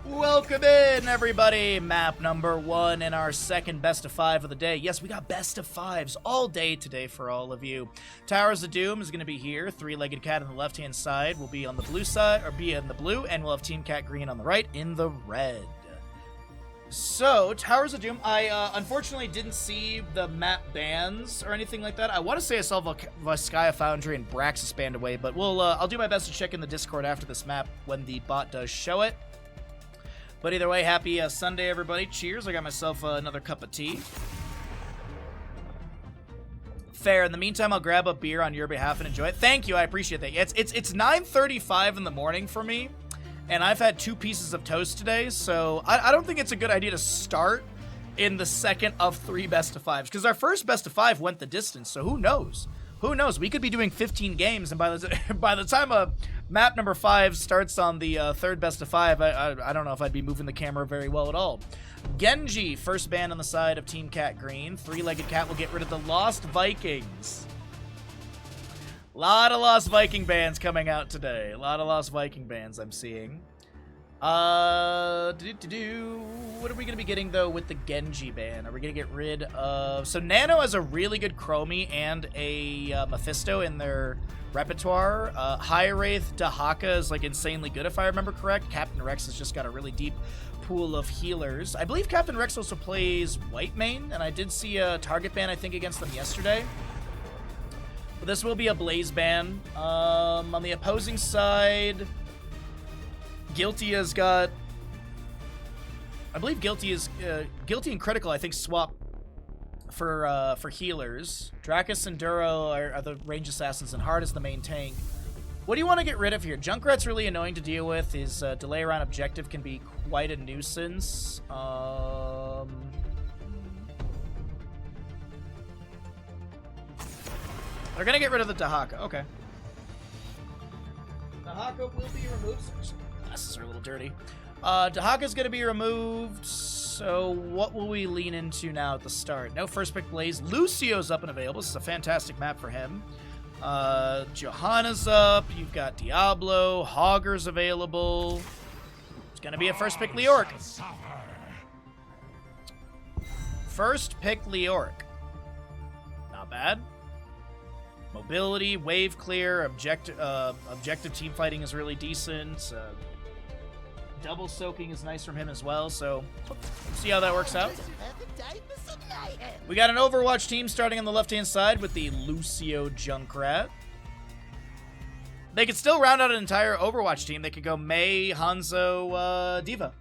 Welcome in, everybody. Map number 1 in our second best of 5 of the day. Yes, we got best of 5s all day today for all of you. Towers of Doom is going to be here. Three-legged cat on the left-hand side will be on the blue side, or be in the blue, and we'll have Team Cat Green on the right in the red. So, Towers of Doom, I unfortunately didn't see the map bans or anything like that. I want to say I saw Vizcaya Foundry and Braxis banned away, but I'll do my best to check in the Discord after this map when the bot does show it. But either way, happy Sunday, everybody. Cheers. I got myself another cup of tea. Fair. In the meantime, I'll grab a beer on your behalf and enjoy it. Thank you. I appreciate that. It's 9:35 in the morning for me, and I've had 2 pieces of toast today, so I don't think it's a good idea to start in the second of 3 best of 5s, because our first best of 5 went the distance, so who knows? Who knows? We could be doing 15 games, and by the time map number 5 starts on the third best of 5, I don't know if I'd be moving the camera very well at all. Genji, first ban on the side of Team Cat Green. Three-legged cat will get rid of the Lost Vikings. Lot of Lost Viking bans coming out today. A lot of Lost Viking bans I'm seeing. What are we going to be getting, though, with the Genji ban? Are we going to get rid of... So, Nano has a really good Chromie and a Mephisto in their repertoire. High Wraith Dahaka is, like, insanely good, if I remember correct. Captain Rex has just got a really deep pool of healers. I believe Captain Rex also plays White Mane, and I did see a target ban, I think, against them yesterday. But this will be a Blaze ban. On the opposing side... Guilty has got... I believe Guilty is... Guilty and Critical, I think, swap for healers. Dracus and Duro are the range assassins, and Hard is the main tank. What do you want to get rid of here? Junkrat's really annoying to deal with. His delay around objective can be quite a nuisance. They're going to get rid of the Dahaka. Okay. Dahaka will be removed. Glasses are a little dirty. Dahaka's going to be removed, so what will we lean into now at the start? No first pick Blaze. Lucio's up and available. This is a fantastic map for him. Johanna's up. You've got Diablo. Hogger's available. It's going to be a first pick Leoric. First pick Leoric. Not bad. Mobility, wave clear, objective team fighting is really decent. Double soaking is nice from him as well, so let's see how that works out. We got an Overwatch team starting on the left-hand side with the Lucio Junkrat. They could still round out an entire Overwatch team. They could go Mei, Hanzo, Diva.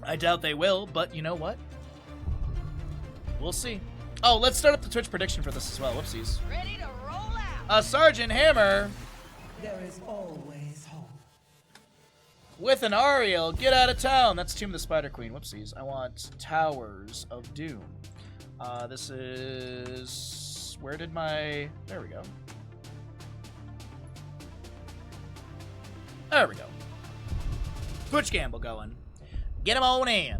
I doubt they will, but you know what? We'll see. Oh, let's start up the Twitch prediction for this as well. Whoopsies. Ready to roll out. Sergeant Hammer. There is always hope. With an Ariel, get out of town. That's Tomb of the Spider Queen. Whoopsies. I want Towers of Doom. This is... Where did my... There we go. There we go. Twitch gamble going. Get him on in.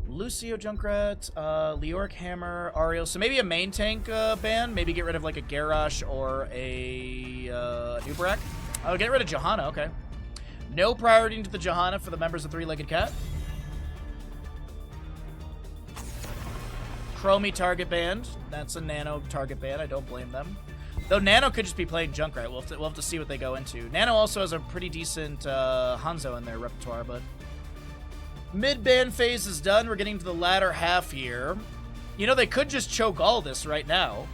Lucio Junkrat, Leoric Hammer, Ariel. So maybe a main tank ban. Maybe get rid of like a Garrosh or a Nubrak. Oh, get rid of Johanna. Okay. No priority to the Johanna for the members of Three-Legged Cat. Chromie target banned. That's a Nano target ban. I don't blame them. Though Nano could just be playing Junkrat. We'll have to see what they go into. Nano also has a pretty decent Hanzo in their repertoire, but... Mid-ban phase is done. We're getting to the latter half here. You know, they could just choke all this right now.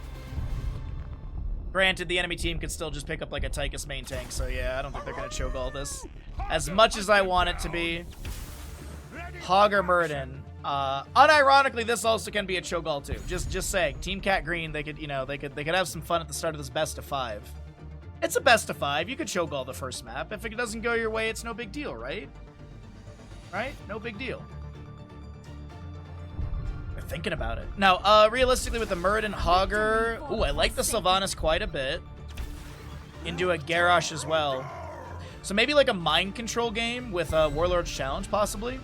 Granted, the enemy team could still just pick up like a Tychus main tank, so yeah, I don't think they're going to choke all this. As much as I want it to be. Hogger Murden. Unironically, this also can be a choke all too. Just saying. Team Cat Green, they could, you know, they could have some fun at the start of this best of 5. It's a best of 5. You could choke all the first map. If it doesn't go your way, it's no big deal, right? Right? No big deal. They're thinking about it. Now, realistically, with the Murden Hogger... Ooh, I like the Sylvanas quite a bit. Into a Garrosh as well. So maybe like a mind control game with a Warlord's Challenge, possibly.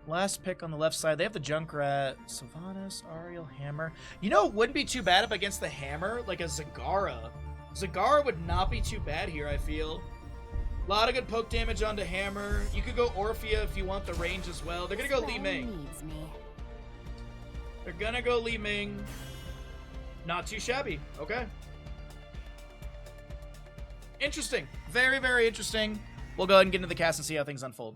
Last pick on the left side. They have the Junkrat, Sylvanas, Ariel, Hammer. You know, it wouldn't be too bad if against the Hammer, like a Zagara Zagara would not be too bad here, I feel. A lot of good poke damage onto Hammer. You could go Orphea if you want the range as well. They're going to go Li Ming. They're going to go Li Ming. Not too shabby. Okay. Interesting. Very, very interesting. We'll go ahead and get into the cast and see how things unfold.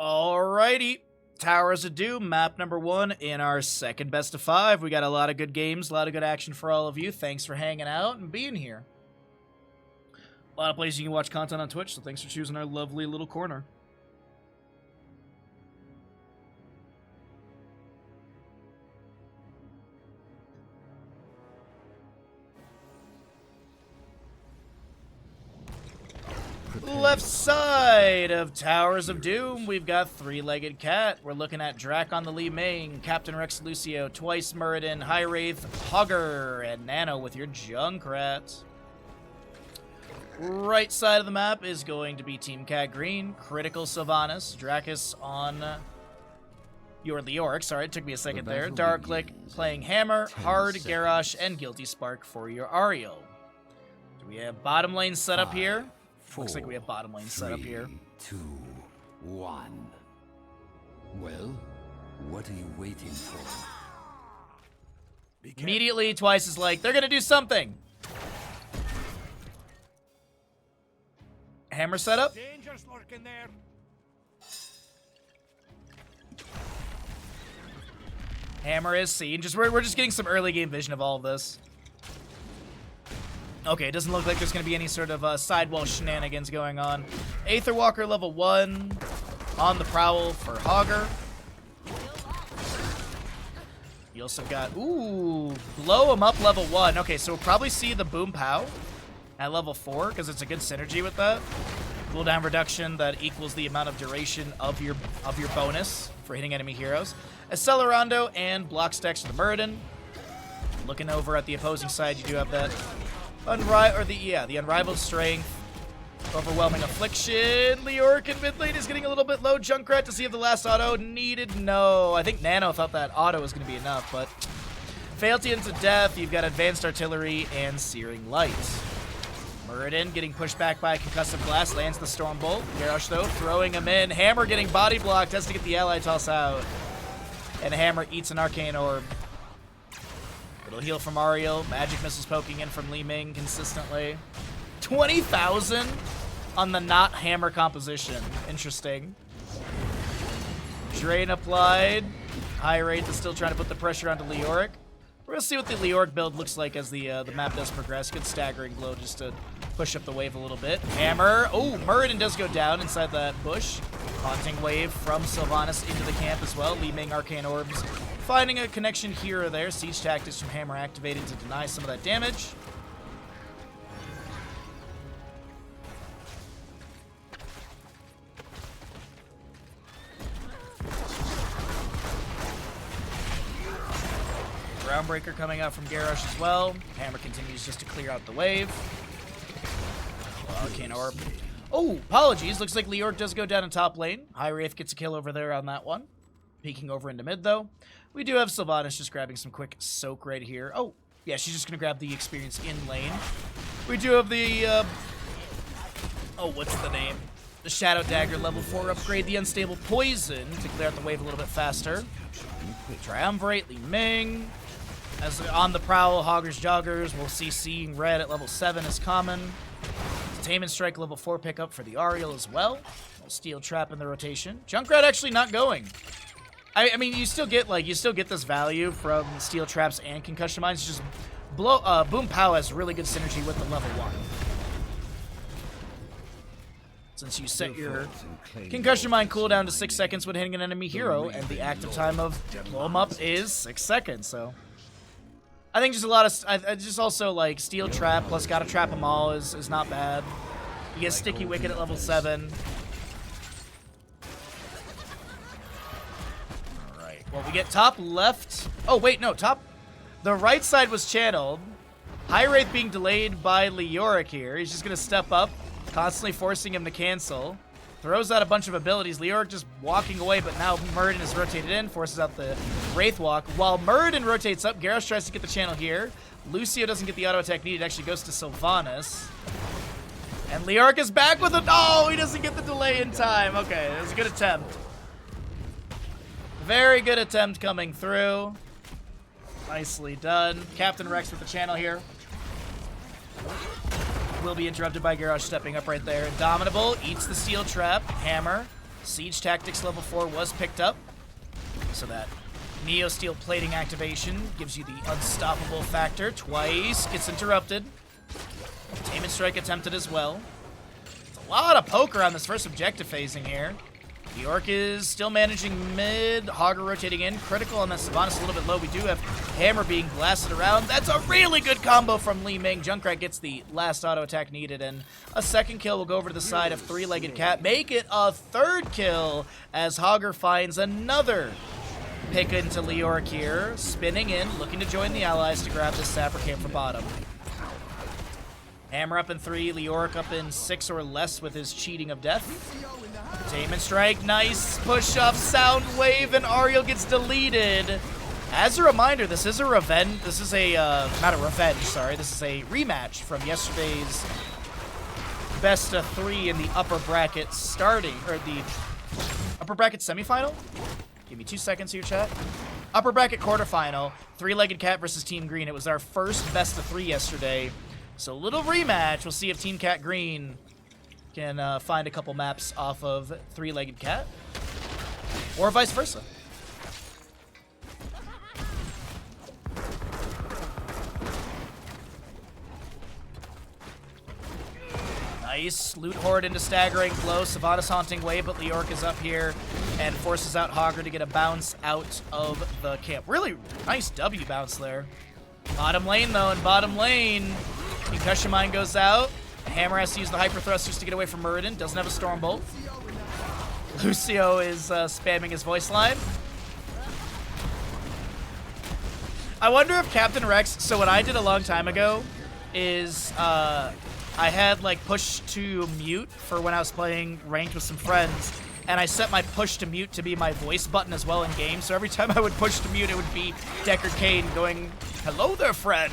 Alrighty. Towers of Doom, map number 1 in our second best of 5. We got a lot of good games, a lot of good action for all of you. Thanks for hanging out and being here. A lot of places you can watch content on Twitch, so thanks for choosing our lovely little corner. Left side of Towers of Doom, we've got Three-Legged Cat. We're looking at Drakon the Li Ming, Captain Rex Lucio, Twice Muradin, High Wraith, Hogger, and Nano with your Junkrat. Right side of the map is going to be Team Cat Green, Critical Sylvanas, Dracus on your Leoric. Sorry, it took me a second there. Darklick playing Hammer, Hard, Garrosh, and Guilty Spark for your Ariel. Do we have bottom lane set up here? Looks like we have bottom lane set up here. 2, 1. Well, what are you waiting for? Immediately, Twice is like, they're gonna do something. Hammer setup. Danger's lurking there. Hammer is seen. We're just getting some early game vision of all of this. Okay, it doesn't look like there's going to be any sort of sidewall shenanigans going on. Aetherwalker level 1 on the prowl for Hogger. You also got, ooh, blow him up level 1. Okay, so we'll probably see the Boom Pow at level 4 because it's a good synergy with that. Cooldown reduction that equals the amount of duration of your bonus for hitting enemy heroes. Accelerando and block stacks to the Muradin. Looking over at the opposing side, you do have that the Unrivaled Strength, Overwhelming Affliction. Leoric in mid lane is getting a little bit low. Junkrat to see if the last auto needed. No, I think Nano thought that auto was going to be enough, but Fealty into Death. You've got Advanced Artillery and Searing Light. Muradin getting pushed back by Concussive Blast, lands the Stormbolt. Garrosh, though, throwing him in. Hammer getting body blocked, has to get the ally toss out. And Hammer eats an Arcane Orb. Little heal from Ariel. Magic missiles poking in from Li Ming consistently. 20,000 on the not Hammer composition. Interesting. Drain applied. High Wraith is still trying to put the pressure onto Leoric. We're going to see what the Leoric build looks like as the map does progress. Good staggering blow just to push up the wave a little bit. Hammer. Oh, Muradin does go down inside that bush. Haunting Wave from Sylvanas into the camp as well. Li Ming Arcane Orbs. Finding a connection here or there. Siege Tactics from Hammer activated to deny some of that damage. Groundbreaker coming out from Garrosh as well. Hammer continues just to clear out the wave. Arcane Orb. Oh, apologies. Looks like Leoric does go down in top lane. High Wraith gets a kill over there on that one. Peeking over into mid, though. We do have Sylvanas just grabbing some quick soak right here. Oh, yeah, she's just going to grab the experience in lane. We do have the, oh, what's the name? The Shadow Dagger level 4 upgrade, the Unstable Poison to clear out the wave a little bit faster. Triumvirate, Li Ming. As on the prowl, Hoggers, Joggers. We'll see Seeing Red at level 7 is common. Containment Strike level 4 pickup for the Ariel as well. Steel Trap in the rotation. Junkrat actually not going. I mean, you still get this value from Steel Traps and Concussion Mines. It's just Boom Pow has really good synergy with the level 1. Since you set your Concussion Mine cooldown to 6 seconds when hitting an enemy hero, and the active time of blow 'em up is 6 seconds, so I think just a lot of, just also like steel trap plus gotta trap them all is not bad. You get sticky wicket at level 7. All right. Well, we get top left. Oh wait, no, top. The right side was channeled. High Wraith being delayed by Leoric here. He's just gonna step up, constantly forcing him to cancel. Throws out a bunch of abilities. Leoric just walking away, but now Muradin is rotated in, forces out the Wraith Walk. While Muradin rotates up, Garrosh tries to get the channel here. Lucio doesn't get the auto attack needed, actually goes to Sylvanas. And Leoric is back with it. Oh, he doesn't get the delay in time. Okay, it was a good attempt. Very good attempt coming through. Nicely done. Captain Rex with the channel here. Will be interrupted by Garrosh stepping up right there. Indomitable eats the steel trap. Hammer. Siege Tactics level 4 was picked up. So that Neo Steel plating activation gives you the unstoppable factor. Twice gets interrupted. Containment Strike attempted as well. It's a lot of poker on this first objective phasing here. Leoric is still managing mid. Hogger rotating in. Critical on that Sylvanas a little bit low. We do have Hammer being blasted around. That's a really good combo from Li Ming. Junkrat gets the last auto attack needed, and a second kill will go over to the side of Three-Legged Cat. Make it a third kill as Hogger finds another pick into Leoric here. Spinning in, looking to join the allies to grab this Sapper Camp from bottom. Hammer up in 3, Leoric up in 6 or less with his cheating of death. Containment Strike, nice push off Sound Wave, and Ariel gets deleted. As a reminder, this is a revenge. This is a not a revenge. Sorry, this is a rematch from yesterday's best of 3 in the upper bracket starting, or the upper bracket semifinal. Give me 2 seconds here, chat. Upper bracket quarterfinal, Three-Legged Cat versus Team Green. It was our first best of 3 yesterday. So a little rematch. We'll see if Team Cat Green can find a couple maps off of Three-Legged Cat, or vice versa. Nice. Loot Horde into staggering blow. Sylvanas Haunting Wave, but Leoric is up here and forces out Hogger to get a bounce out of the camp. Really nice W bounce there. Bottom lane, though, in bottom lane, Concussion Mine goes out. Hammer has to use the Hyper Thrusters to get away from Muradin. Doesn't have a Stormbolt. Lucio is spamming his voice line. I wonder if Captain Rex, so what I did a long time ago is I had like push to mute for when I was playing ranked with some friends, and I set my push to mute to be my voice button as well in game. So every time I would push to mute, it would be Deckard Cain going, "Hello there, friend."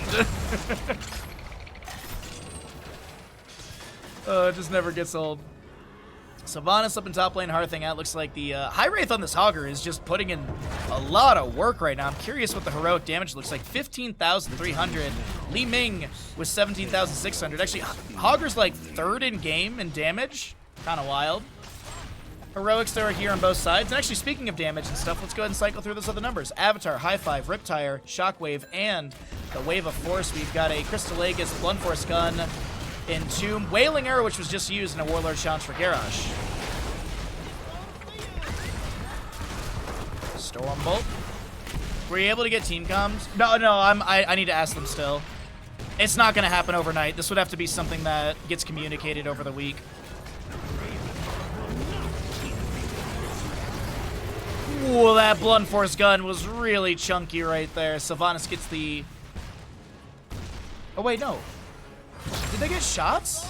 It just never gets old. Sylvanas up in top lane, Hearthing out. Looks like the High Wraith on this Hogger is just putting in a lot of work right now. I'm curious what the heroic damage looks like. 15,300. Li Ming with 17,600. Actually, Hogger's like 3rd in game in damage. Kind of wild. Heroics there are here on both sides. And actually, speaking of damage and stuff, let's go ahead and cycle through those other numbers. Avatar, High Five, Riptire, Shockwave, and the Wave of Force. We've got a Crystal Aegis, Blunt Force Gun, Entomb, Wailing Arrow, which was just used in a Warlord challenge for Garrosh. Stormbolt. Were you able to get team comms? No, I need to ask them still. It's not going to happen overnight. This would have to be something that gets communicated over the week. Ooh, that Blunt Force Gun was really chunky right there. Sylvanas gets the... Oh, wait, no. Did they get shots?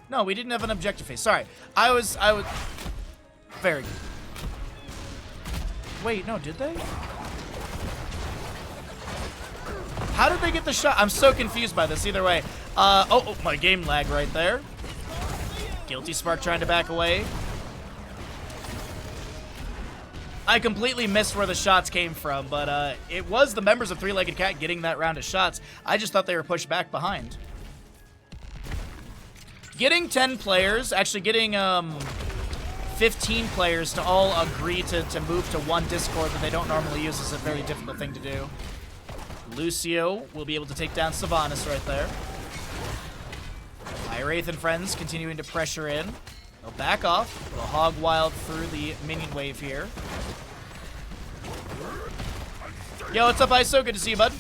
No, we didn't have an objective phase. Sorry. I was... Very good. Wait, no, did they? How did they get the shot? I'm so confused by this either way. Oh, my game lag right there. Guilty Spark trying to back away. I completely missed where the shots came from, but it was the members of Three-Legged Cat getting that round of shots. I just thought they were pushed back behind. Getting 10 players, actually getting 15 players to all agree to move to one Discord that they don't normally use is a very difficult thing to do. Lucio will be able to take down Sylvanas right there. High Wraith and friends continuing to pressure in. They'll back off. They'll hog wild through the minion wave here. Yo, what's up, ISO? Good to see you, bud.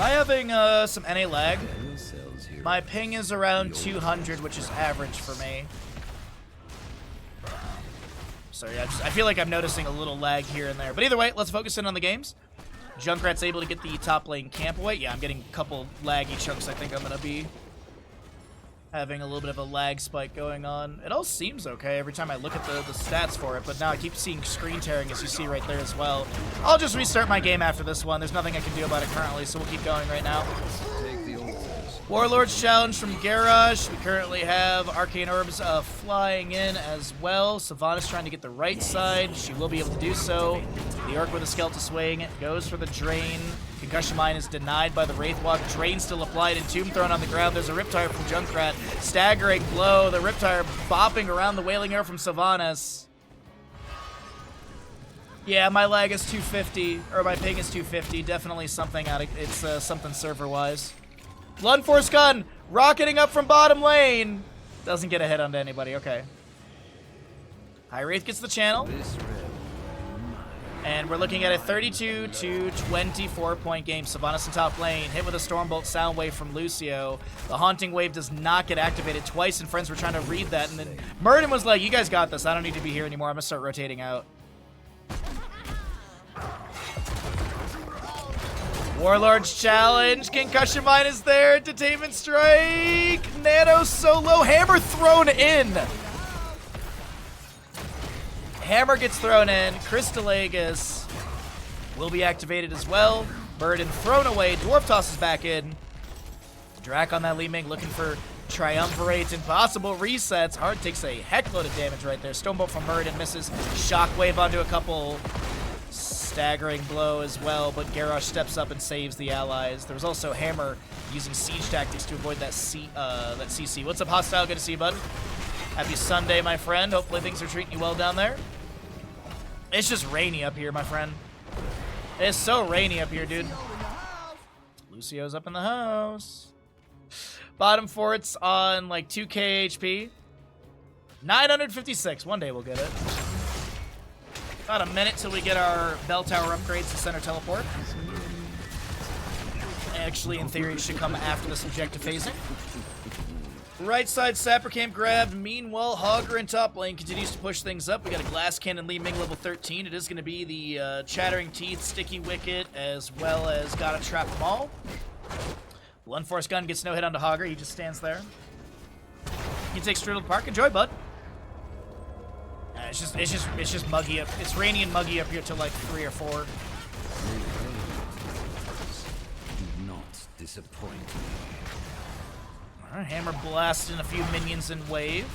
Am I having some NA lag? Daniel sells here. My ping is around 200, which is average for me. Sorry, I feel like I'm noticing a little lag here and there. But either way, let's focus in on the games. Junkrat's able to get the top lane camp away. Yeah, I'm getting a couple laggy chunks. I think I'm going to be having a little bit of a lag spike going on. It all seems okay every time I look at the stats for it, but now I keep seeing screen tearing, as you see right there as well. I'll just restart my game after this one. There's nothing I can do about it currently, so we'll keep going right now. Take the old days. Warlord's challenge from Garrosh. We currently have Arcane Orbs flying in as well. Sylvanas trying to get the right side. She will be able to do so. The Orc with a Skeletal Swing goes for the Drain. Concussion Mine is denied by the Wraithwalk. Drain still applied and Tomb thrown on the ground. There's a Riptire from Junkrat. Staggering blow. The Riptire bopping around the Wailing Arrow from Sylvanas. Yeah, my lag is 250, or my ping is 250. Definitely something out of, it's something server-wise. Blunt Force Gun, rocketing up from bottom lane. Doesn't get a hit onto anybody, okay. High Wraith gets the channel. And we're looking at a 32 to 24 point game. Sylvanas in top lane, hit with a Stormbolt sound wave from Lucio. The Haunting Wave does not get activated twice, and friends were trying to read that. And then Murden was like, you guys got this. I don't need to be here anymore. I'm going to start rotating out. Warlord's challenge. Concussion Mine is there. Detainment Strike. Nano solo. Hammer thrown in. Hammer gets thrown in. Crystal Aegis will be activated as well. Burden thrown away. Dwarf tosses back in. Drac on that Li Ming looking for Triumvirate. Impossible resets. Hard takes a heckload of damage right there. Stonebolt from Burden misses. Shockwave onto a couple. Staggering blow as well, but Garrosh steps up and saves the allies. There was also Hammer using siege tactics to avoid that CC. What's up, Hostile? Good to see you, bud. Happy Sunday, my friend. Hopefully things are treating you well down there. It's just rainy up here, my friend. It's so rainy up here, dude. Lucio's up in the house. Bottom fort's on like 2k HP. 956. One day we'll get it. About a minute till we get our bell tower upgrades to center teleport. Actually, in theory, it should come after this objective phasing. Right side Sapper Camp grabbed. Meanwhile, Hogger in top lane continues to push things up. We got a Glass Cannon Li Ming level 13. It is going to be the Chattering Teeth, Sticky Wicket, as well as Gotta Trap them all. Blunt Force Gun gets no hit onto Hogger. He just stands there. You take Strudel Park. Enjoy, bud. It's just muggy up. It's rainy and muggy up here till like 3 or 4. Do not disappoint me. Alright, Hammer blasting a few minions in wave.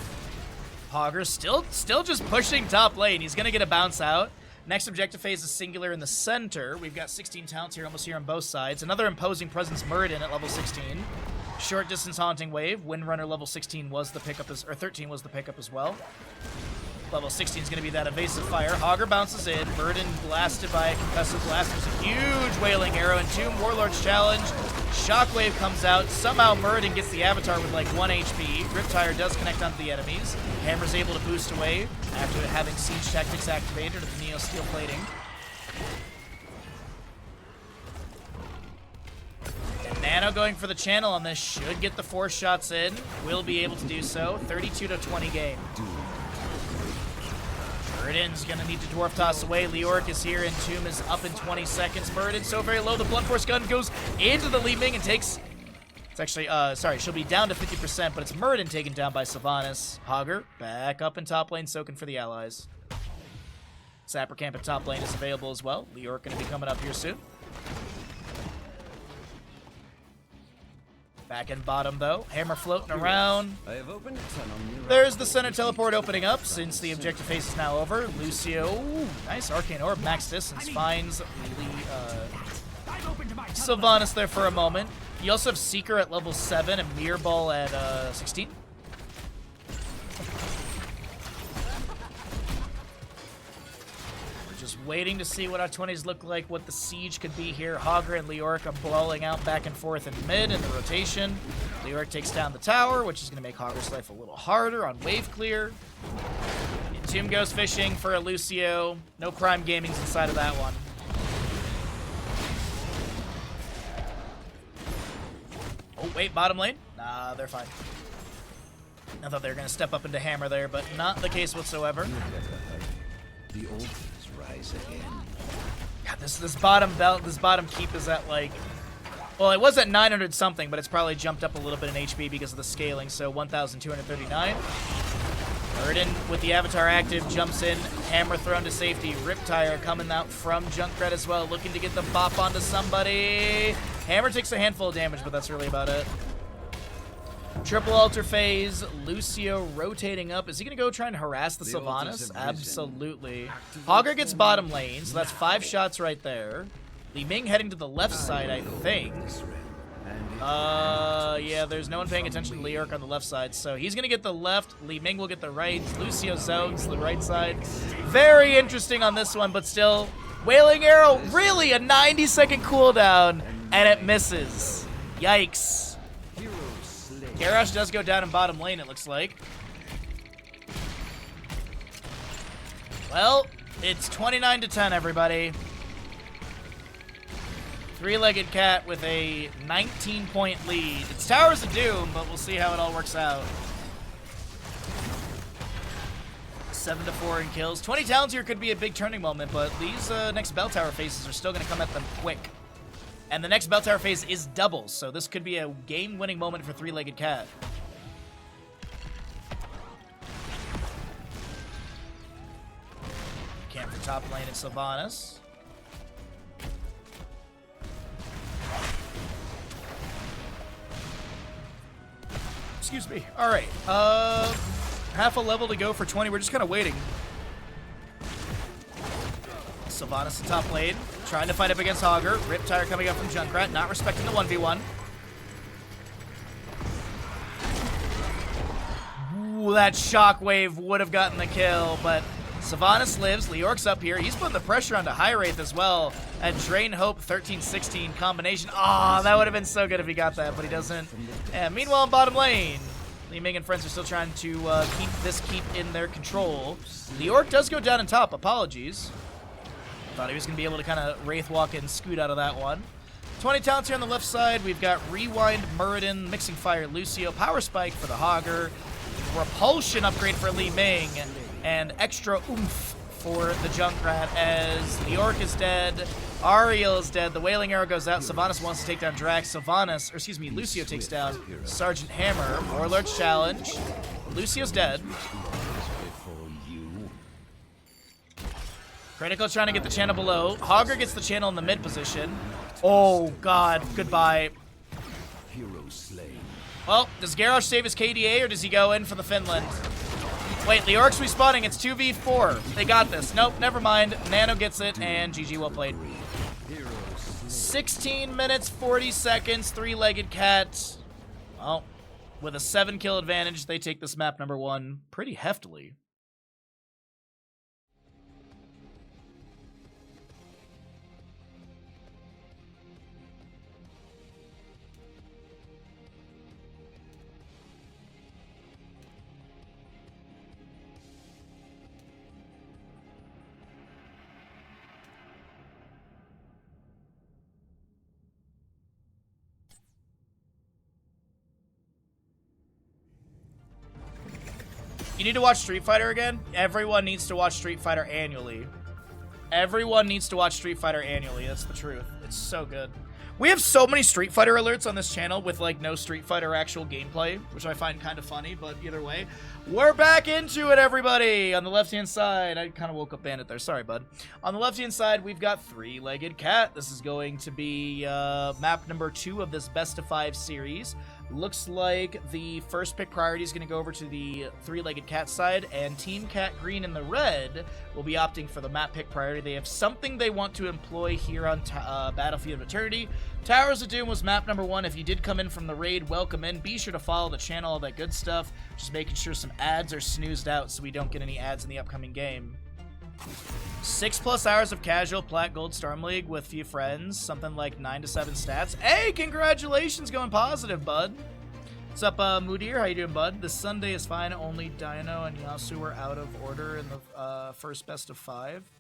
Hogger still just pushing top lane. He's gonna get a bounce out. Next objective phase is singular in the center. We've got 16 talents here, almost here on both sides. Another imposing presence, Muradin at level 16. Short distance Haunting Wave. Windrunner level 16 was the pickup, or 13 was the pickup as well. Level 16 is going to be that evasive fire. Hogger bounces in. Burden blasted by a concussive blast. There's a huge Wailing Arrow. Entomb Warlord's challenge. Shockwave comes out. Somehow Muradin gets the avatar with like 1 HP. Riptire does connect onto the enemies. Hammer's able to boost away after having siege tactics activated with the Neo Steel plating. And Nano going for the channel on this should get the 4 shots in. Will be able to do so. 32 to 20 game. Muradin's gonna need to Dwarf Toss away. Leoric is here, and Tomb is up in 20 seconds. Muradin so very low. The Blunt Force Gun goes into the Li Ming and takes... It's actually, sorry, she'll be down to 50%, but it's Muradin taken down by Sylvanas. Hogger back up in top lane, soaking for the allies. Sapper Camp at top lane is available as well. Leoric gonna be coming up here soon. Back in bottom, though. Hammer floating around. I have opened a tunnel near There's the center teleport opening up since the objective phase is now over. Lucio, ooh, nice Arcane Orb, max distance, finds Sylvanas there for a moment. You also have Seeker at level 7 and Mirror Ball at 16. Just waiting to see what our 20s look like, what the siege could be here. Hogger and Leoric are brawling out back and forth in mid in the rotation. Leoric takes down the tower, which is going to make Hogger's life a little harder on wave clear. Entomb goes fishing for a Lucio. No Prime Gaming's inside of that one. Wait, bottom lane? Nah, they're fine. I thought they were going to step up into hammer there, but not the case whatsoever. The altars rise again. God, this bottom keep is at like, well, it was at 900 something, but it's probably jumped up a little bit in HP because of the scaling. So 1,239. Burden with the avatar active jumps in, hammer thrown to safety. Riptire coming out from Junkrat as well, looking to get the bop onto somebody. Hammer takes a handful of damage, but that's really about it. Triple altar phase, Lucio rotating up. Is he going to go try and harass the Sylvanas? Absolutely. Hogger gets bottom lane, so that's 5 shots right there. Li Ming heading to the left side, I think. Yeah, there's no one paying attention to Leorc on the left side, so he's going to get the left. Li Ming will get the right. Lucio zones the right side. Very interesting on this one, but still. Wailing Arrow, really a 90-second cooldown, and it misses. Yikes. Garrosh does go down in bottom lane, it looks like. Well, it's 29-10, everybody. Three-legged cat with a 19-point lead. It's Towers of Doom, but we'll see how it all works out. 7-4 in kills. 20 talents here could be a big turning moment, but these next bell tower phases are still going to come at them quick. And the next bell tower phase is doubles, so this could be a game-winning moment for Three-Legged Cat. Camp for top lane in Sylvanas. Excuse me. All right. Half a level to go for 20. We're just kind of waiting. Sylvanas in top lane, trying to fight up against Hogger. Riptire coming up from Junkrat, not respecting the 1v1. Ooh, that shockwave would have gotten the kill, but Sylvanas lives. Leorc's up here. He's putting the pressure onto High Wraith as well. At Drain Hope 13-16 combination. Oh, that would have been so good if he got that, but he doesn't. And meanwhile, in bottom lane, Li Ming and friends are still trying to keep this keep in their control. Leorc does go down in top. Apologies. Thought he was going to be able to kind of Wraith walk and scoot out of that one. 20 talents here on the left side. We've got Rewind, Muradin, Mixing Fire, Lucio, Power Spike for the Hogger, Repulsion upgrade for Li Ming, and extra oomph for the Junkrat as Leorc is dead, Ariel is dead, the Wailing Arrow goes out, Sylvanas wants to take down Drax, Lucio takes down Sergeant Hammer, Warlord's challenge, Lucio's dead. Critical trying to get the channel below. Hogger gets the channel in the mid position. Oh, God. Goodbye. Well, does Garrosh save his KDA or does he go in for the Finland? Wait, Leorc's respawning. It's 2v4. They got this. Nope, never mind. Nano gets it, and GG, well played. 16 minutes, 40 seconds. Three-legged cat. Well, with a 7-kill advantage, they take this map number 1 pretty heftily. You need to watch Street Fighter again? Everyone needs to watch Street Fighter annually. Everyone needs to watch Street Fighter annually. That's the truth. It's so good. We have so many Street Fighter alerts on this channel with, like, no Street Fighter actual gameplay, which I find kind of funny, but either way. We're back into it, everybody! On the left-hand side, I kind of woke up Bandit there. Sorry, bud. On the left-hand side, we've got Three-Legged Cat. This is going to be map number 2 of this Best of 5 series. Looks like the first pick priority is going to go over to the Three-Legged Cat side, and Team Cat Green in the red will be opting for the map pick priority. They have something they want to employ here on Battlefield of Eternity. Towers of Doom was map number 1. If you did come in from the raid, welcome in. Be sure to follow the channel, all that good stuff. Just making sure some ads are snoozed out so we don't get any ads in the upcoming game. 6+ hours of casual Plat Gold Storm League with few friends, something like 9 to 7 stats. Hey, congratulations, going positive, bud. What's up, Moodir? How you doing, bud? This Sunday is fine. Only Dino and Yasu are out of order in the first best of 5.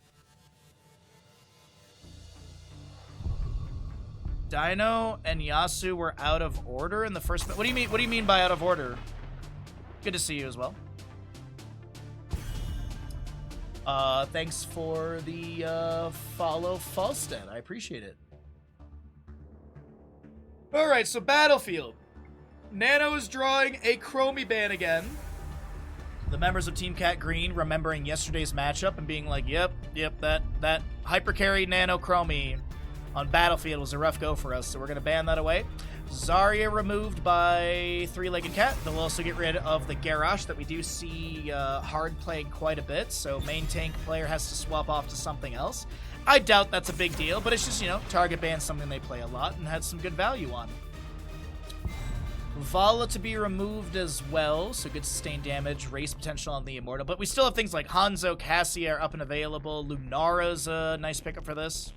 Dino and Yasu were out of order in the first. What do you mean? What do you mean by out of order? Good to see you as well. Thanks for the follow, Falstead. I appreciate it. All right, so Battlefield. Nano is drawing a Chromie ban again. The members of Team Cat Green remembering yesterday's matchup and being like, yep, that hypercarry Nano Chromie on Battlefield was a rough go for us, so we're going to ban that away. Zarya removed by Three-Legged Cat. They'll also get rid of the Garrosh that we do see hard playing quite a bit, so main tank player has to swap off to something else. I doubt that's a big deal, but it's just, you know, target ban something they play a lot and had some good value on. Vala to be removed as well, so good sustained damage, race potential on the Immortal. But we still have things like Hanzo, Cassia are up and available. Lunara's a nice pickup for this.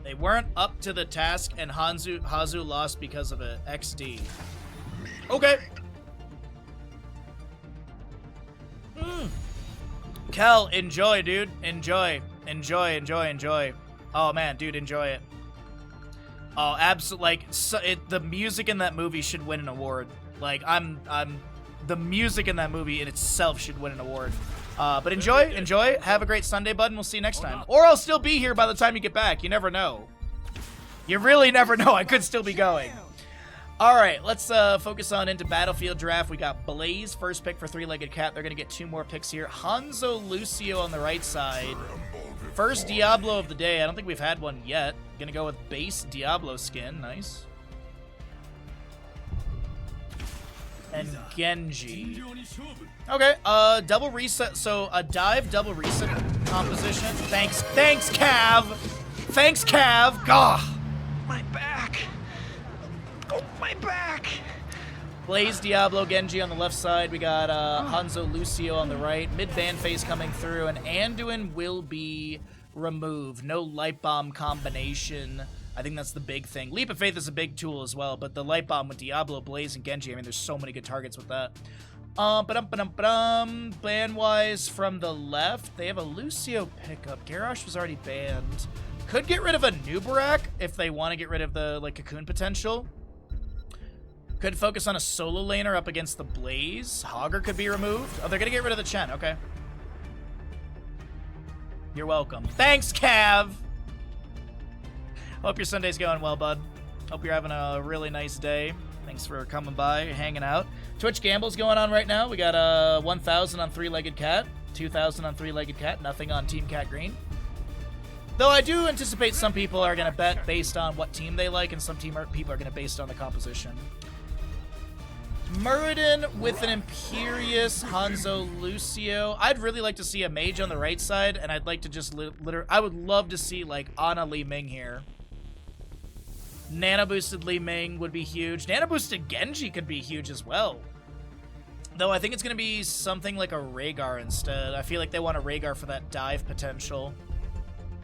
They weren't up to the task, and Hazu lost because of a XD. Okay. Kel, enjoy, dude. Enjoy. Enjoy. Oh, man, dude, enjoy it. Oh, absolutely. Like, the music in that movie should win an award. Like, the music in that movie in itself should win an award. But enjoy. Have a great Sunday, bud, and we'll see you next time. Or I'll still be here by the time you get back. You never know. You really never know. I could still be going. All right, let's focus on into Battlefield Draft. We got Blaze, first pick for Three-Legged Cat. They're going to get 2 more picks here. Hanzo Lucio on the right side. First Diablo of the day. I don't think we've had one yet. Going to go with base Diablo skin. Nice. And Genji. Okay, double reset. So a dive double reset composition. Thanks, Cav. Thanks, Cav. Gah. My back. Oh, my back. Blaze, Diablo, Genji on the left side. We got Hanzo, Lucio on the right. Mid-ban phase coming through, and Anduin will be removed. No Light Bomb combination. I think that's the big thing. Leap of Faith is a big tool as well, but the Light Bomb with Diablo, Blaze, and Genji, I mean, there's so many good targets with that. Ban-wise from the left, they have a Lucio pickup. Garrosh was already banned. Could get rid of a Nubarak if they want to get rid of the Cocoon potential. Could focus on a solo laner up against the Blaze. Hogger could be removed. Oh, they're going to get rid of the Chen. Okay. You're welcome. Thanks, Cav! Hope your Sunday's going well, bud. Hope you're having a really nice day. Thanks for coming by, hanging out. Twitch Gamble's going on right now. We got 1,000 on Three-Legged Cat, 2,000 on Three-Legged Cat, nothing on Team Cat Green. Though I do anticipate some people are going to bet based on what team they like, and some people are going to based on the composition. Muradin with an Imperious, Hanzo, Lucio. I'd really like to see a mage on the right side, and I'd like to just I would love to see, like, Ana Li Ming here. Nano boosted Li Ming would be huge. Nano boosted Genji could be huge as well. Though I think it's going to be something like a Rhaegar instead. I feel like they want a Rhaegar for that dive potential.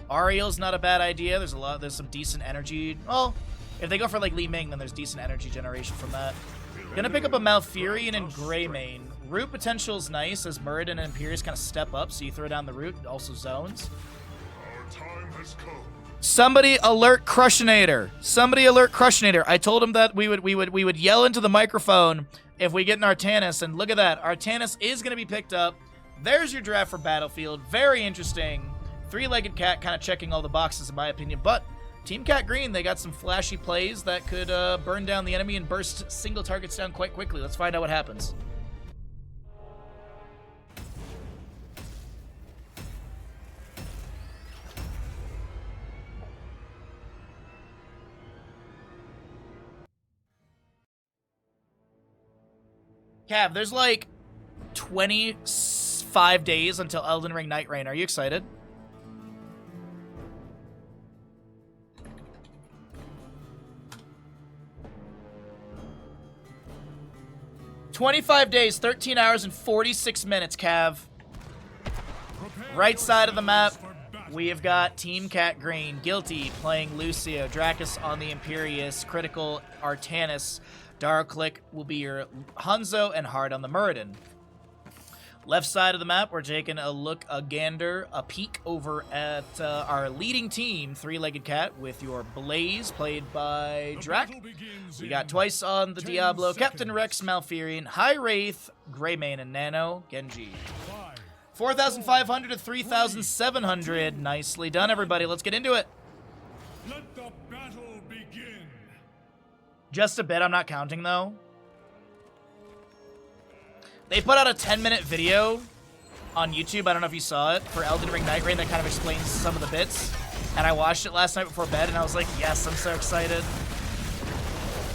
Ariel's not a bad idea. There's some decent energy. Well, if they go for like Li Ming, then there's decent energy generation from that. Gonna pick up a Malfurion and Greymane. Root potential's nice as Muradin and Imperious kind of step up, so you throw down the root, also zones. Our time has come. Somebody alert Crushinator. Somebody alert Crushinator. I told him that we would yell into the microphone if we get an Artanis, and look at that. Artanis is gonna be picked up. There's your draft for Battlefield. Very interesting. Three-Legged Cat kind of checking all the boxes in my opinion, but Team Cat Green, they got some flashy plays that could burn down the enemy and burst single targets down quite quickly. Let's find out what happens. Cav, there's like 25 days until Elden Ring Night Rain. Are you excited? $25 days, 13 hours, and 46 minutes, Cav. Right side of the map, we have got Team Cat Green. Guilty playing Lucio. Dracus on the Imperious. Critical Artanis. Darklick will be your Hanzo, and Hard on the Muradin. Left side of the map, we're taking a look, a gander, a peek over at our leading team, Three-Legged Cat, with your Blaze, played by Drac. We got twice on the Diablo, Captain Rex, Malfurion, High Wraith, Greymane, and Nano, Genji. 4,500 to 3,700. Nicely done, everybody. Let's get into it. Let the battle begin. Just a bit, I'm not counting, though. They put out a 10-minute video on YouTube, I don't know if you saw it, for Elden Ring Night Rain that kind of explains some of the bits. And I watched it last night before bed, and I was like, yes, I'm so excited.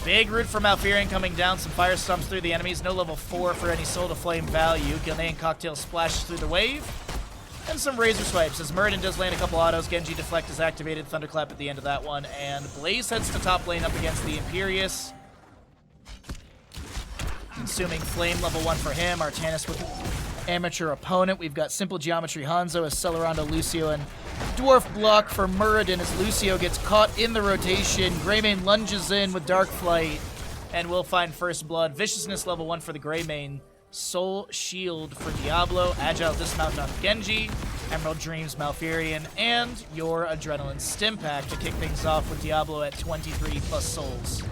Big root for Malfurion coming down, some fire stomps through the enemies, no level 4 for any Soul to Flame value. Gilnean Cocktail splashes through the wave, and some Razor Swipes. As Muradin does land a couple autos, Genji Deflect is activated, Thunderclap at the end of that one, and Blaze heads to top lane up against the Imperius. Consuming Flame level 1 for him. Artanis with amateur opponent. We've got Simple Geometry Hanzo as Celerando, Lucio, and Dwarf Block for Muradin as Lucio gets caught in the rotation. Greymane lunges in with Dark Flight, and we'll find First Blood. Viciousness level 1 for the Greymane. Soul Shield for Diablo. Agile Dismount on Genji. Emerald Dreams Malfurion. And your Adrenaline Stim Pack to kick things off with Diablo at 23 plus souls.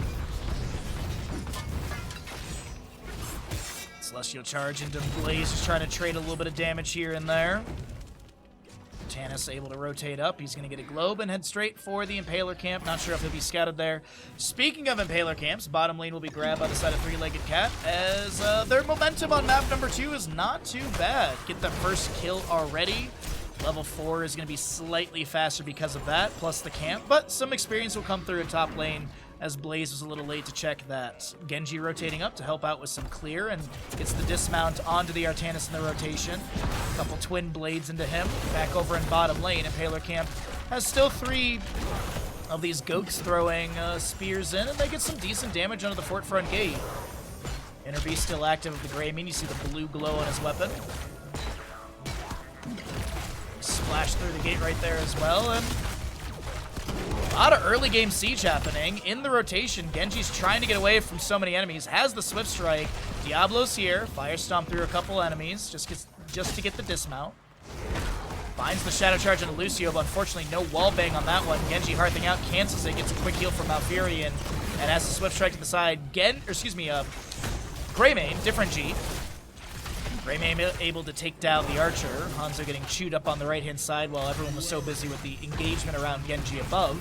Celestial Charge into Blaze, just trying to trade a little bit of damage here and there. Tannis able to rotate up. He's going to get a globe and head straight for the Impaler camp. Not sure if he'll be scouted there. Speaking of Impaler camps, bottom lane will be grabbed by the side of Three-Legged Cat, as their momentum on map number 2 is not too bad. Get the first kill already. Level 4 is going to be slightly faster because of that, plus the camp, but some experience will come through in top lane, as Blaze was a little late to check that. Genji rotating up to help out with some clear, and gets the dismount onto the Artanis in the rotation. A couple twin blades into him. Back over in bottom lane, Impaler camp has still 3 of these goats throwing spears in, and they get some decent damage under the fort front gate. Inner Beast still active with the Greymane. You see the blue glow on his weapon. Splash through the gate right there as well, and a lot of early game siege happening. In the rotation, Genji's trying to get away from so many enemies. Has the Swift Strike. Diablo's here. Fire Stomp through a couple enemies just to get the dismount. Finds the Shadow Charge into Lucio, but unfortunately no wall bang on that one. Genji hearthing out, cancels it, gets a quick heal from Malfurion, and has the Swift Strike to the side. Greymane, different G. Greymane able to take down the Archer. Hanzo getting chewed up on the right-hand side while everyone was so busy with the engagement around Genji above.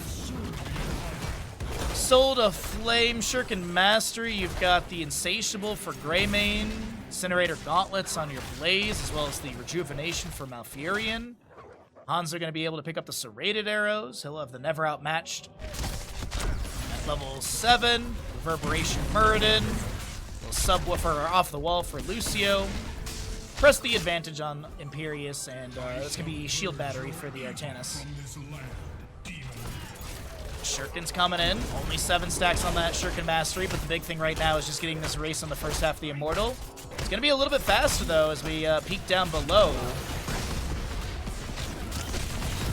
Soul to Flame, Shuriken Mastery. You've got the Insatiable for Greymane. Incinerator Gauntlets on your Blaze, as well as the Rejuvenation for Malfurion. Hanzo going to be able to pick up the Serrated Arrows. He'll have the Never Outmatched at level 7. Reverberation Muradin. Little Subwoofer off the wall for Lucio. Press the advantage on Imperius, and it's going to be Shield Battery for the Artanis. Shuriken's coming in. Only 7 stacks on that Shuriken Mastery, but the big thing right now is just getting this race on the first half of the Immortal. It's going to be a little bit faster, though, as we peek down below.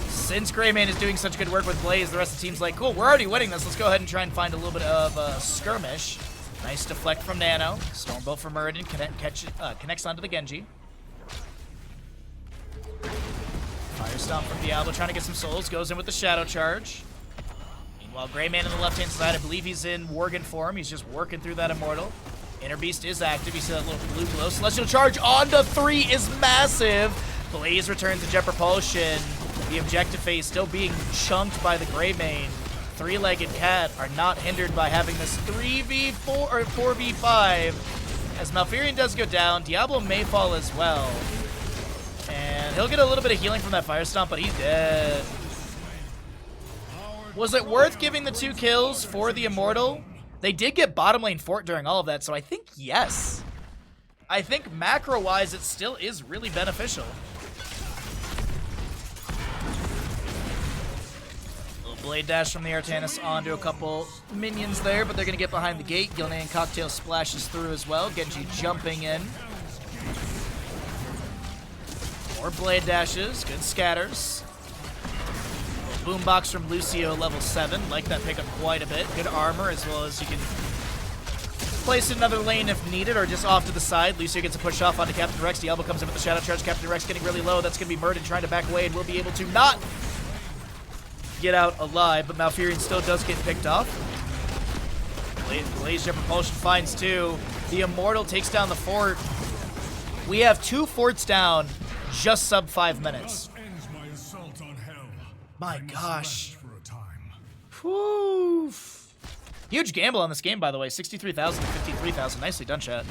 Since Greymane is doing such good work with Blaze, the rest of the team's like, cool, we're already winning this. Let's go ahead and try and find a little bit of skirmish. Nice deflect from Nano. Stormbolt from Muradin connects onto the Genji. Fire Stomp from Diablo trying to get some souls. Goes in with the Shadow Charge. Meanwhile, Greymane on the left-hand side, I believe he's in Worgen form. He's just working through that Immortal. Inner Beast is active. You see that little blue glow. Celestial Charge onto 3 is massive. Blaze returns to Jet Propulsion. The objective phase still being chunked by the Greymane. Three-Legged Cat are not hindered by having this 3v4 or 4v5. As Malfurion does go down, Diablo may fall as well. And he'll get a little bit of healing from that Fire Stomp, but he's dead. Was it worth giving the 2 kills for the Immortal? They did get bottom lane fort during all of that, so I think yes. I think macro-wise, it still is really beneficial. Blade dash from the Artanis onto a couple minions there, but they're going to get behind the gate. Gilnean Cocktail splashes through as well. Genji jumping in. More blade dashes. Good scatters. Boombox from Lucio, level 7. Like that pickup quite a bit. Good armor, as well as you can placed in another lane if needed, or just off to the side. Lucio gets a push off onto Captain Rex. Diablo comes in with the Shadow Charge. Captain Rex getting really low. That's going to be Murden trying to back away, and will be able to not get out alive, but Malfurion still does get picked off. Blaze Jet Propulsion finds two. The Immortal takes down the fort. We have 2 forts down, just sub 5 minutes. Thus ends my assault on hell. My I must gosh. rest for a time. Whew. Huge gamble on this game, by the way. 63,000 to 53,000. Nicely done, chat.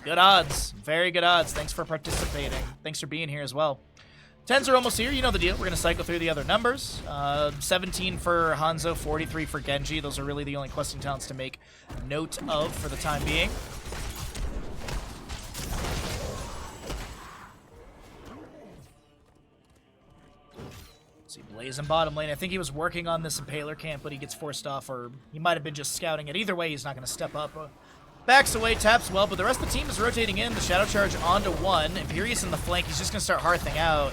Good odds. Very good odds. Thanks for participating. Thanks for being here as well. 10s are almost here. You know the deal. We're going to cycle through the other numbers. 17 for Hanzo, 43 for Genji. Those are really the only questing talents to make note of for the time being. See, Blaze in bottom lane. I think he was working on this Impaler camp, but he gets forced off, or he might have been just scouting it. Either way, he's not going to step up. Backs away, taps well, but the rest of the team is rotating in. The Shadow Charge onto 1. Imperious in the flank. He's just going to start hearthing out.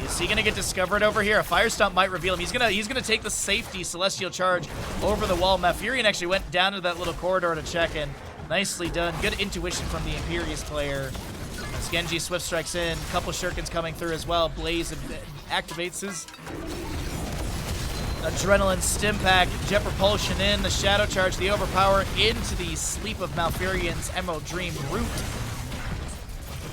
Is he going to get discovered over here? A Fire Stomp might reveal him. He's gonna take the safety Celestial Charge over the wall. Malfurion actually went down to that little corridor to check in. Nicely done. Good intuition from the Imperious player. As Genji Swift strikes in. A couple Shurikens coming through as well. Blaze activates his Adrenaline Stim Pack. Jet Propulsion in. The Shadow Charge, the Overpower into the Sleep of Malfurion's Emerald Dream Root.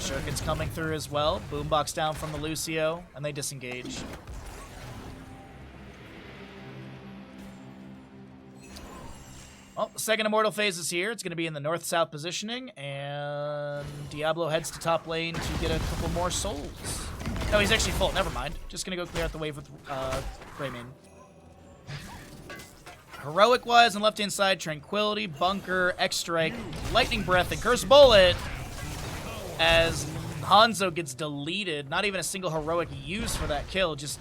Shurikens coming through as well. Boombox down from the Lucio, and they disengage. Well, the second Immortal phase is here. It's going to be in the north-south positioning, and Diablo heads to top lane to get a couple more souls. No, he's actually full. Never mind. Just going to go clear out the wave with Greymane. Heroic-wise on left-hand side, Tranquility, Bunker, X-Strike, Lightning Breath, and Curse Bullet. As Hanzo gets deleted, not even a single heroic used for that kill, just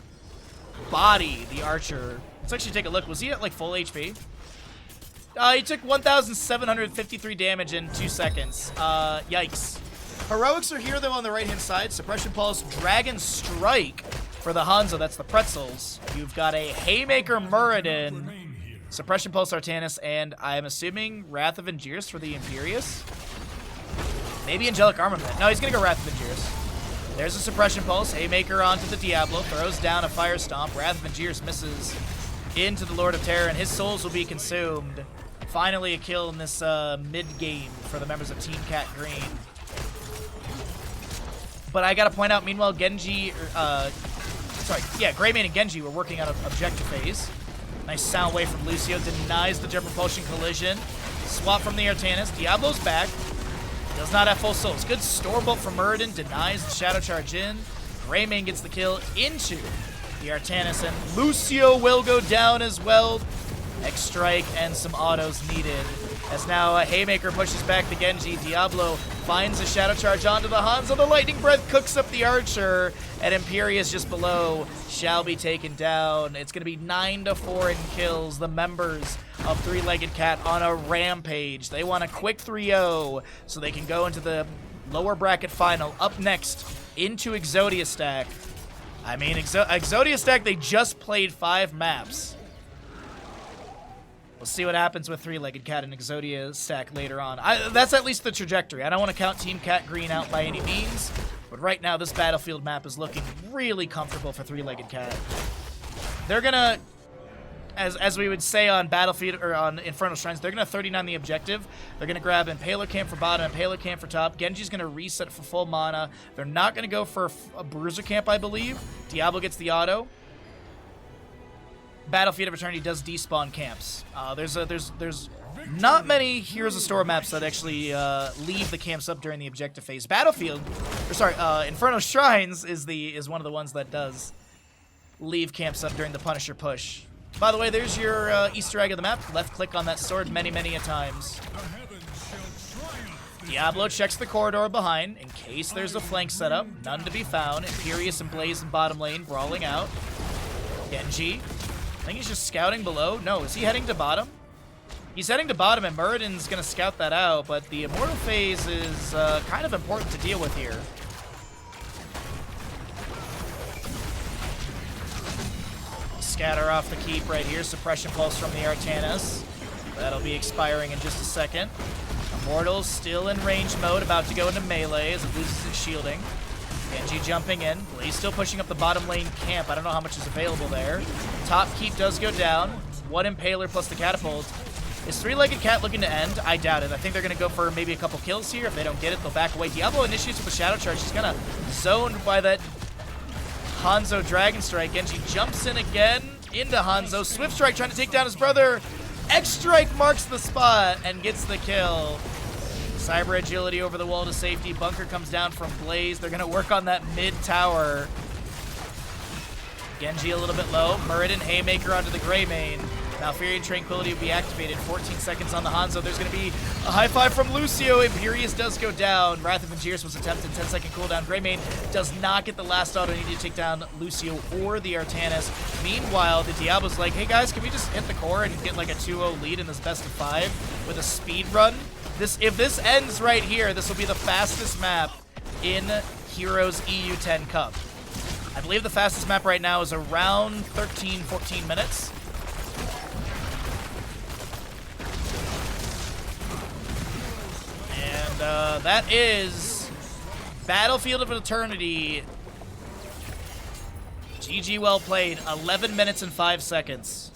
body the archer. Let's actually take a look. Was he at like full HP? He took 1,753 damage in 2 seconds. Yikes. Heroics are here though on the right hand side. Suppression Pulse, Dragon Strike for the Hanzo. That's the Pretzels. You've got a Haymaker Muradin, Suppression Pulse Artanis, and I'm assuming Wrath of Angiers for the Imperious. Maybe Angelic Armament. No, he's going to go Wrath of Angiers. There's a Suppression Pulse. Haymaker onto the Diablo. Throws down a Fire Stomp. Wrath of Angiers misses into the Lord of Terror, and his souls will be consumed. Finally a kill in this mid-game for the members of Team Cat Green. But I got to point out, meanwhile, Greymane and Genji were working on an objective phase. Nice sound wave from Lucio. Denies the Jet Propulsion collision. Swap from the Artanis. Diablo's back. Does not have full souls. Good store bolt from Muradin. Denies the Shadow Charge in. Greymane gets the kill into the Artanis, and Lucio will go down as well. X-Strike and some autos needed. As now a Haymaker pushes back the Genji. Diablo finds a Shadow Charge onto the Hanzo. The Lightning Breath cooks up the Archer, and Imperious just below shall be taken down. It's going to be 9-4 in kills. The members of Three-Legged Cat on a rampage. They want a quick 3-0 so they can go into the lower bracket final. Up next, into Exodia Stack. I mean, Exodia Stack, they just played 5 maps. We'll see what happens with Three-Legged Cat and Exodia Stack later on. That's at least the trajectory. I don't want to count Team Cat Green out by any means, but right now this Battlefield map is looking really comfortable for Three-Legged Cat. They're gonna, as we would say on Battlefield or on Infernal Shrines, they're gonna 39 the objective. They're gonna grab Impaler Camp for bottom, Impaler Camp for top. Genji's gonna reset for full mana. They're not gonna go for a Bruiser Camp, I believe. Diablo gets the auto. Battlefield of Eternity does despawn camps. There's not many Heroes of Storm maps that actually leave the camps up during the objective phase. Inferno Shrines is one of the ones that does leave camps up during the Punisher push. By the way, there's your Easter egg of the map. Left click on that sword many a times. Diablo checks the corridor behind in case there's a flank setup. None to be found. Imperious and Blaze in bottom lane brawling out. Genji. I think he's just scouting below. No, is he heading to bottom? He's heading to bottom, and Muradin's going to scout that out, but the Immortal phase is kind of important to deal with here. Scatter off the keep right here. Suppression Pulse from the Artanis. That'll be expiring in just a second. Immortal's still in range mode, about to go into melee as it loses its shielding. Genji jumping in. Blaze still pushing up the bottom lane camp. I don't know how much is available there. Top keep does go down. One Impaler plus the catapult. Is Three-Legged Cat looking to end? I doubt it. I think they're going to go for maybe a couple kills here. If they don't get it, they'll back away. Diablo initiates with a Shadow Charge. He's kind of zoned by that Hanzo Dragon Strike. Genji jumps in again into Hanzo. Swift Strike trying to take down his brother. X Strike marks the spot and gets the kill. Cyber Agility over the wall to safety. Bunker comes down from Blaze. They're going to work on that mid tower. Genji a little bit low. Muradin Haymaker onto the Grey Mane. Malfurion Tranquility will be activated. 14 seconds on the Hanzo. There's going to be a high five from Lucio. Imperius does go down. Wrath of Angiers was attempted. 10-second cooldown. Greymane does not get the last auto needed to take down Lucio or the Artanis. Meanwhile, the Diablo's like, hey guys, can we just hit the core and get like a 2-0 lead in this best of 5 with a speed run? If this ends right here, this will be the fastest map in Heroes EU10 Cup. I believe the fastest map right now is around 13-14 minutes. And that is Battlefield of Eternity. GG, well played. 11 minutes and 5 seconds.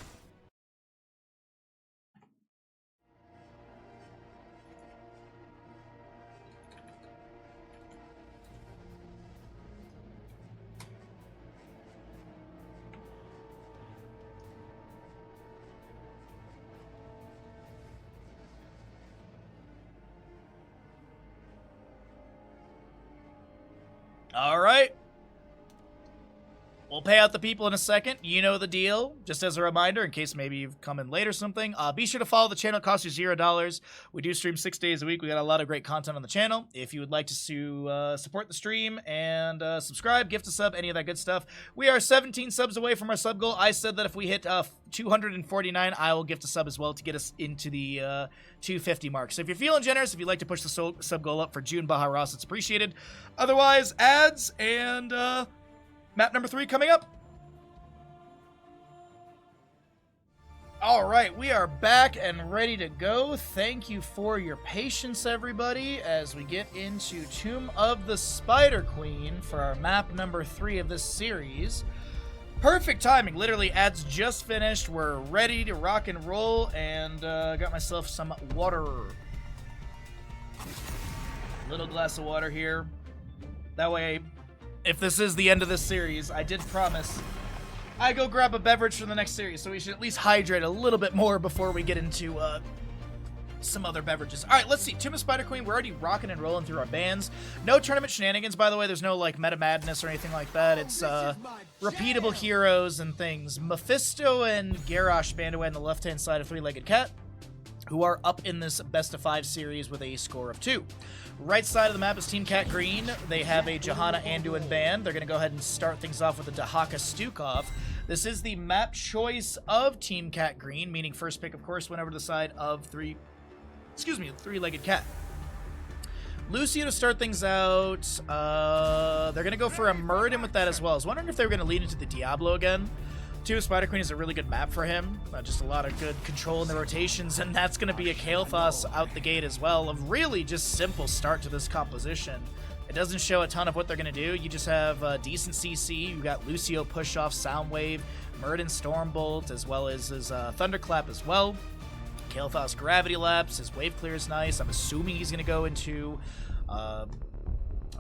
All right. We'll pay out the people in a second. You know the deal. Just as a reminder, in case maybe you've come in late or something, be sure to follow the channel. It costs you $0. We do stream 6 days a week. We got a lot of great content on the channel. If you would like to support the stream and subscribe, gift a sub, any of that good stuff. We are 17 subs away from our sub goal. I said that if we hit 249, I will gift a sub as well to get us into the 250 mark. So if you're feeling generous, if you'd like to push the sub goal up for June Baha Ross, it's appreciated. Otherwise, ads and map number 3 coming up. All right, we are back and ready to go. Thank you for your patience, everybody, as we get into Tomb of the Spider Queen for our map number 3 of this series. Perfect timing. Literally, ads just finished. We're ready to rock and roll, and got myself some water. Little glass of water here. That way, if this is the end of this series, I did promise I go grab a beverage for the next series, so we should at least hydrate a little bit more before we get into some other beverages. All right, let's see. Tomb of Spider Queen, we're already rocking and rolling through our bands. No tournament shenanigans, by the way. There's no, like, meta madness or anything like that. It's repeatable heroes and things. Mephisto and Garrosh band away on the left-hand side of Three-Legged Cat, who are up in this best of 5 series with a score of 2. Right side of the map is Team Cat Green. They have a Johanna Anduin band. They're going to go ahead and start things off with a Dahaka Stukov. This is the map choice of Team Cat Green, meaning first pick, of course, went over to the side of Three-Legged Cat. Lucio to start things out. They're going to go for a Muradin with that as well. I was wondering if they were going to lead into the Diablo again. Tomb of Spider Queen is a really good map for him. Just a lot of good control in the rotations, and that's going to be a Kael'thas out the gate as well. A really just simple start to this composition. It doesn't show a ton of what they're going to do. You just have decent CC. You've got Lucio push off Soundwave, Muradin Stormbolt, as well as his Thunderclap as well. Kael'thas Gravity Lapse. His Wave Clear is nice. I'm assuming he's going to go into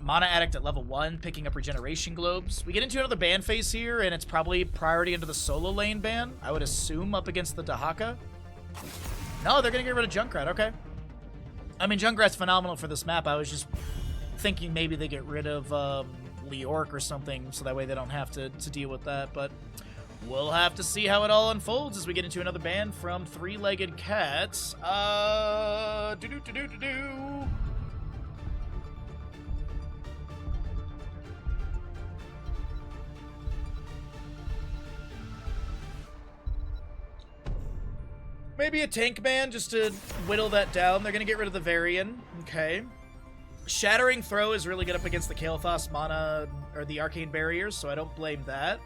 Mana Addict at level 1, picking up Regeneration Globes. We get into another ban phase here, and it's probably priority into the solo lane ban, I would assume, up against the Dahaka. No, they're going to get rid of Junkrat, okay. I mean, Junkrat's phenomenal for this map. I was just thinking maybe they get rid of Leorc or something, so that way they don't have to deal with that, but we'll have to see how it all unfolds as we get into another ban from Three-Legged Cats. Maybe a tank ban just to whittle that down. They're going to get rid of the Varian. Okay. Shattering Throw is really good up against the Kael'thas mana or the Arcane Barriers, so I don't blame that.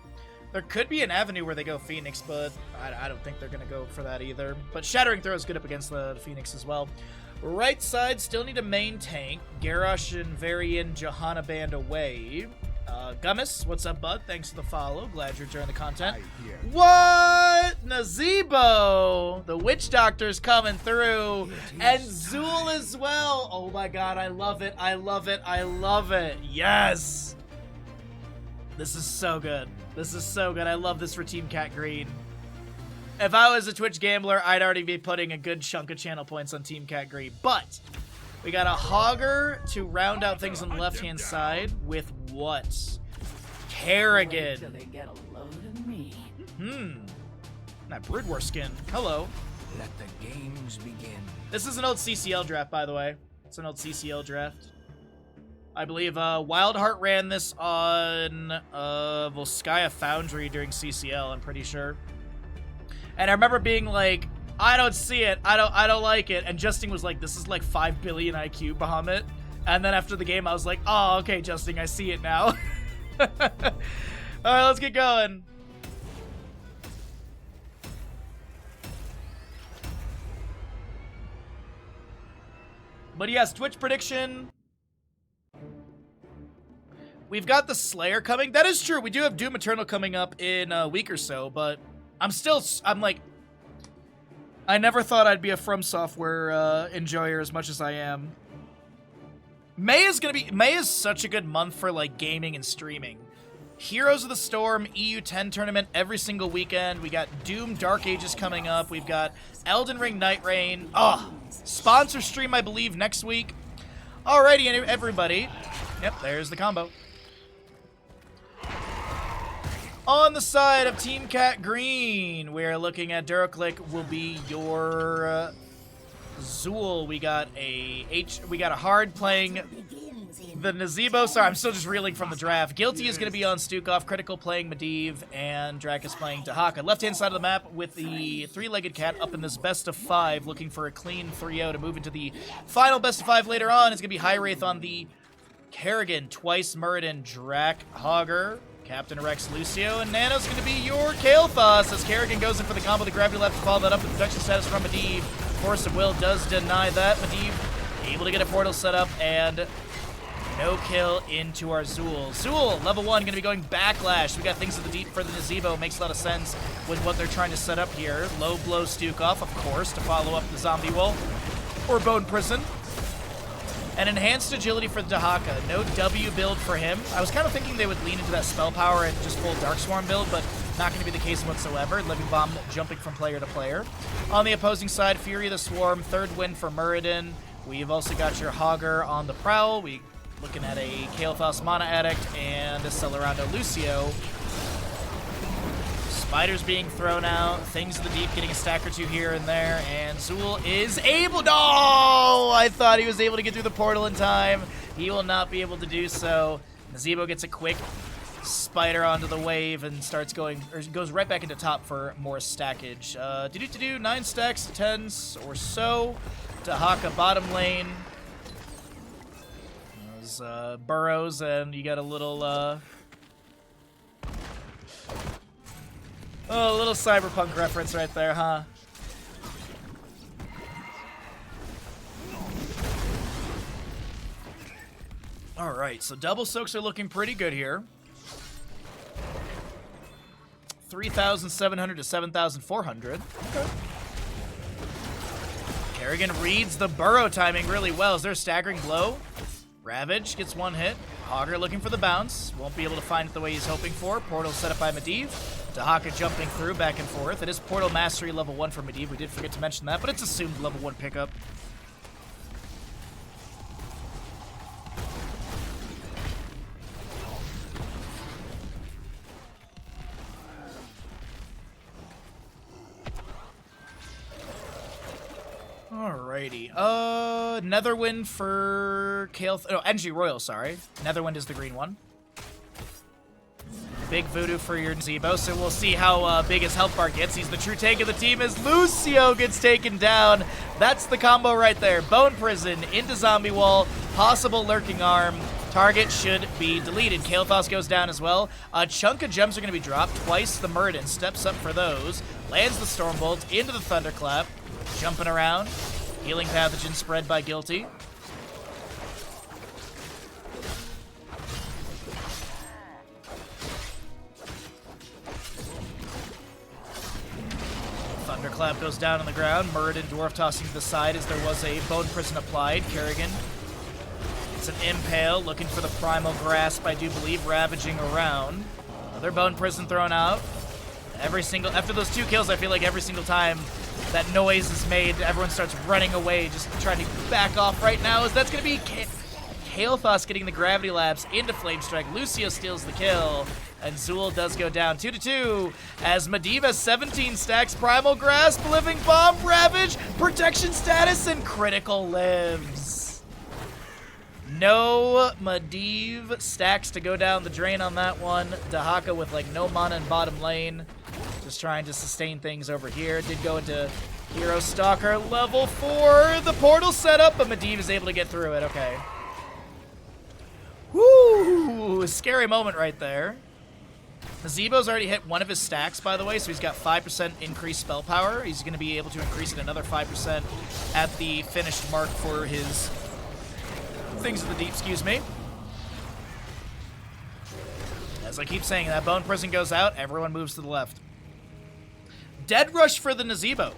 There could be an avenue where they go Phoenix, but I don't think they're going to go for that either. But Shattering Throw is good up against the Phoenix as well. Right side, still need a main tank. Garrosh and Varian, Johanna band away. Gummis, what's up, bud? Thanks for the follow. Glad you're enjoying the content. What? Nazebo! The Witch Doctor's coming through. And Zool as well. Oh my god, I love it. I love it. I love it. Yes! This is so good. This is so good. I love this for Team Cat Green. If I was a Twitch gambler, I'd already be putting a good chunk of channel points on Team Cat Green. But we got a Hogger to round out things on the left-hand side with what? Kerrigan. That Brood War skin. Hello. Let the games begin. This is an old CCL draft, by the way. It's an old CCL draft. I believe Wildheart ran this on Volskaya Foundry during CCL, I'm pretty sure. And I remember being like, I don't see it. I don't like it. And Justin was like, this is like 5 billion IQ, Bahamut. And then after the game, I was like, oh, okay, Justin, I see it now. All right, let's get going. But yes, Twitch prediction. We've got the Slayer coming. That is true. We do have Doom Eternal coming up in a week or so, but I'm like, I never thought I'd be a From Software enjoyer as much as I am. May is such a good month for like gaming and streaming. Heroes of the Storm, EU10 tournament every single weekend. We got Doom Dark Ages coming up. We've got Elden Ring Night Rain. Sponsor stream, I believe, next week. Alrighty, everybody. Yep, there's the combo. On the side of Team Cat Green, we're looking at Duraclick will be your Zool. We got a hard playing the Nazebo. Sorry, I'm still just reeling from the draft. Guilty is going to be on Stukov, Critical playing Medivh, and Drac is playing Dahaka. Left-hand side of the map with the three-legged cat up in this best of 5, looking for a clean 3-0 to move into the final best of 5 later on. It's going to be High Wraith on the Kerrigan, twice Muradin, Drac, Hogger, Captain Rex, Lucio, and Nano's going to be your Kael'thas as Kerrigan goes in for the combo. The gravity left to follow that up with protection status from Medivh. Force of Will does deny that. Medivh able to get a portal set up and no kill into our Zool. Zool, level 1, going to be going Backlash. We got things to the deep for the Nazebo. Makes a lot of sense with what they're trying to set up here. Low blow Stukov, of course, to follow up the Zombie Wolf or Bone Prison. And enhanced agility for Dahaka. No W build for him. I was kind of thinking they would lean into that spell power and just full Dark Swarm build, but not going to be the case whatsoever. Living Bomb jumping from player to player. On the opposing side, Fury of the Swarm, third win for Muradin. We've also got your Hogger on the prowl. We looking at a Kael'thas Mana Addict and a Celerando Lucio. Spiders being thrown out, things in the deep getting a stack or two here and there, and Zool is able to... Oh! I thought he was able to get through the portal in time. He will not be able to do so. Nazebo gets a quick spider onto the wave and starts going, or goes right back into top for more stackage. 9 stacks, 10s or so. Dahaka bottom lane. Those burrows, and you got a little... Oh, a little cyberpunk reference right there, huh? Alright, so double soaks are looking pretty good here. 3,700 to 7,400. Okay. Kerrigan reads the burrow timing really well. Is there a staggering blow? Ravage gets one hit. Hogger looking for the bounce. Won't be able to find it the way he's hoping for. Portal set up by Medivh. Dahaka jumping through back and forth. It is Portal Mastery level 1 for Medivh. We did forget to mention that, but it's assumed level 1 pickup. Alrighty. Netherwind for Energy Royal, sorry. Netherwind is the green one. Big voodoo for your Zebo, so we'll see how big his health bar gets. He's the true tank of the team as Lucio gets taken down. That's the combo right there. Bone Prison into Zombie Wall, possible Lurking Arm. Target should be deleted. Kael'thas goes down as well. A chunk of gems are going to be dropped. Twice the Muradin steps up for those. Lands the Stormbolt into the Thunderclap. Jumping around. Healing Pathogen spread by Guilty. Thunderclap goes down on the ground. Muradin Dwarf tossing to the side as there was a Bone Prison applied. Kerrigan. It's an Impale looking for the Primal Grasp, I do believe, ravaging around. Another Bone Prison thrown out. After those 2 kills, I feel like every single time that noise is made, everyone starts running away, just trying to back off right now, as that's going to be Kael'thas getting the Gravity Lapse into Flame Strike. Lucio steals the kill, and Zool does go down 2-2 as Medivh has 17 stacks, Primal Grasp, Living Bomb, Ravage, Protection Status, and Critical Lives. No Medivh stacks to go down the drain on that one. Dahaka with like no mana in bottom lane. Just trying to sustain things over here. Did go into Hero Stalker level 4. The portal set up, but Medivh is able to get through it. Okay. Woo! Scary moment right there. Nazebo's already hit one of his stacks, by the way, so he's got 5% increased spell power. He's going to be able to increase it another 5% at the finished mark for his Things of the Deep, excuse me. As I keep saying, that Bone Prison goes out, everyone moves to the left. Dead Rush for the Nazebo.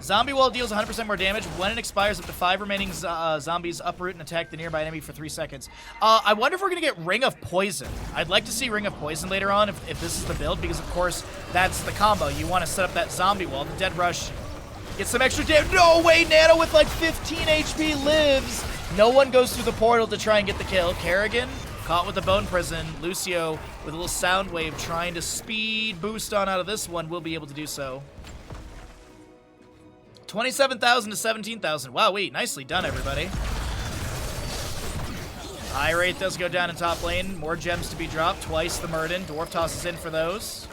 Zombie Wall deals 100% more damage. When it expires, up to 5 remaining zombies uproot and attack the nearby enemy for 3 seconds. I wonder if we're going to get Ring of Poison. I'd like to see Ring of Poison later on if this is the build, because, of course, that's the combo. You want to set up that Zombie Wall. The Dead Rush gets some extra damage. No way, Nano with like 15 HP lives. No one goes through the portal to try and get the kill. Kerrigan caught with the Bone Prison. Lucio with a little sound wave trying to speed boost on out of this one. Will be able to do so. 27,000 to 17,000. Wow, nicely done, everybody. High Wraith does go down in top lane. More gems to be dropped. Twice the Muradin. Dwarf tosses in for those.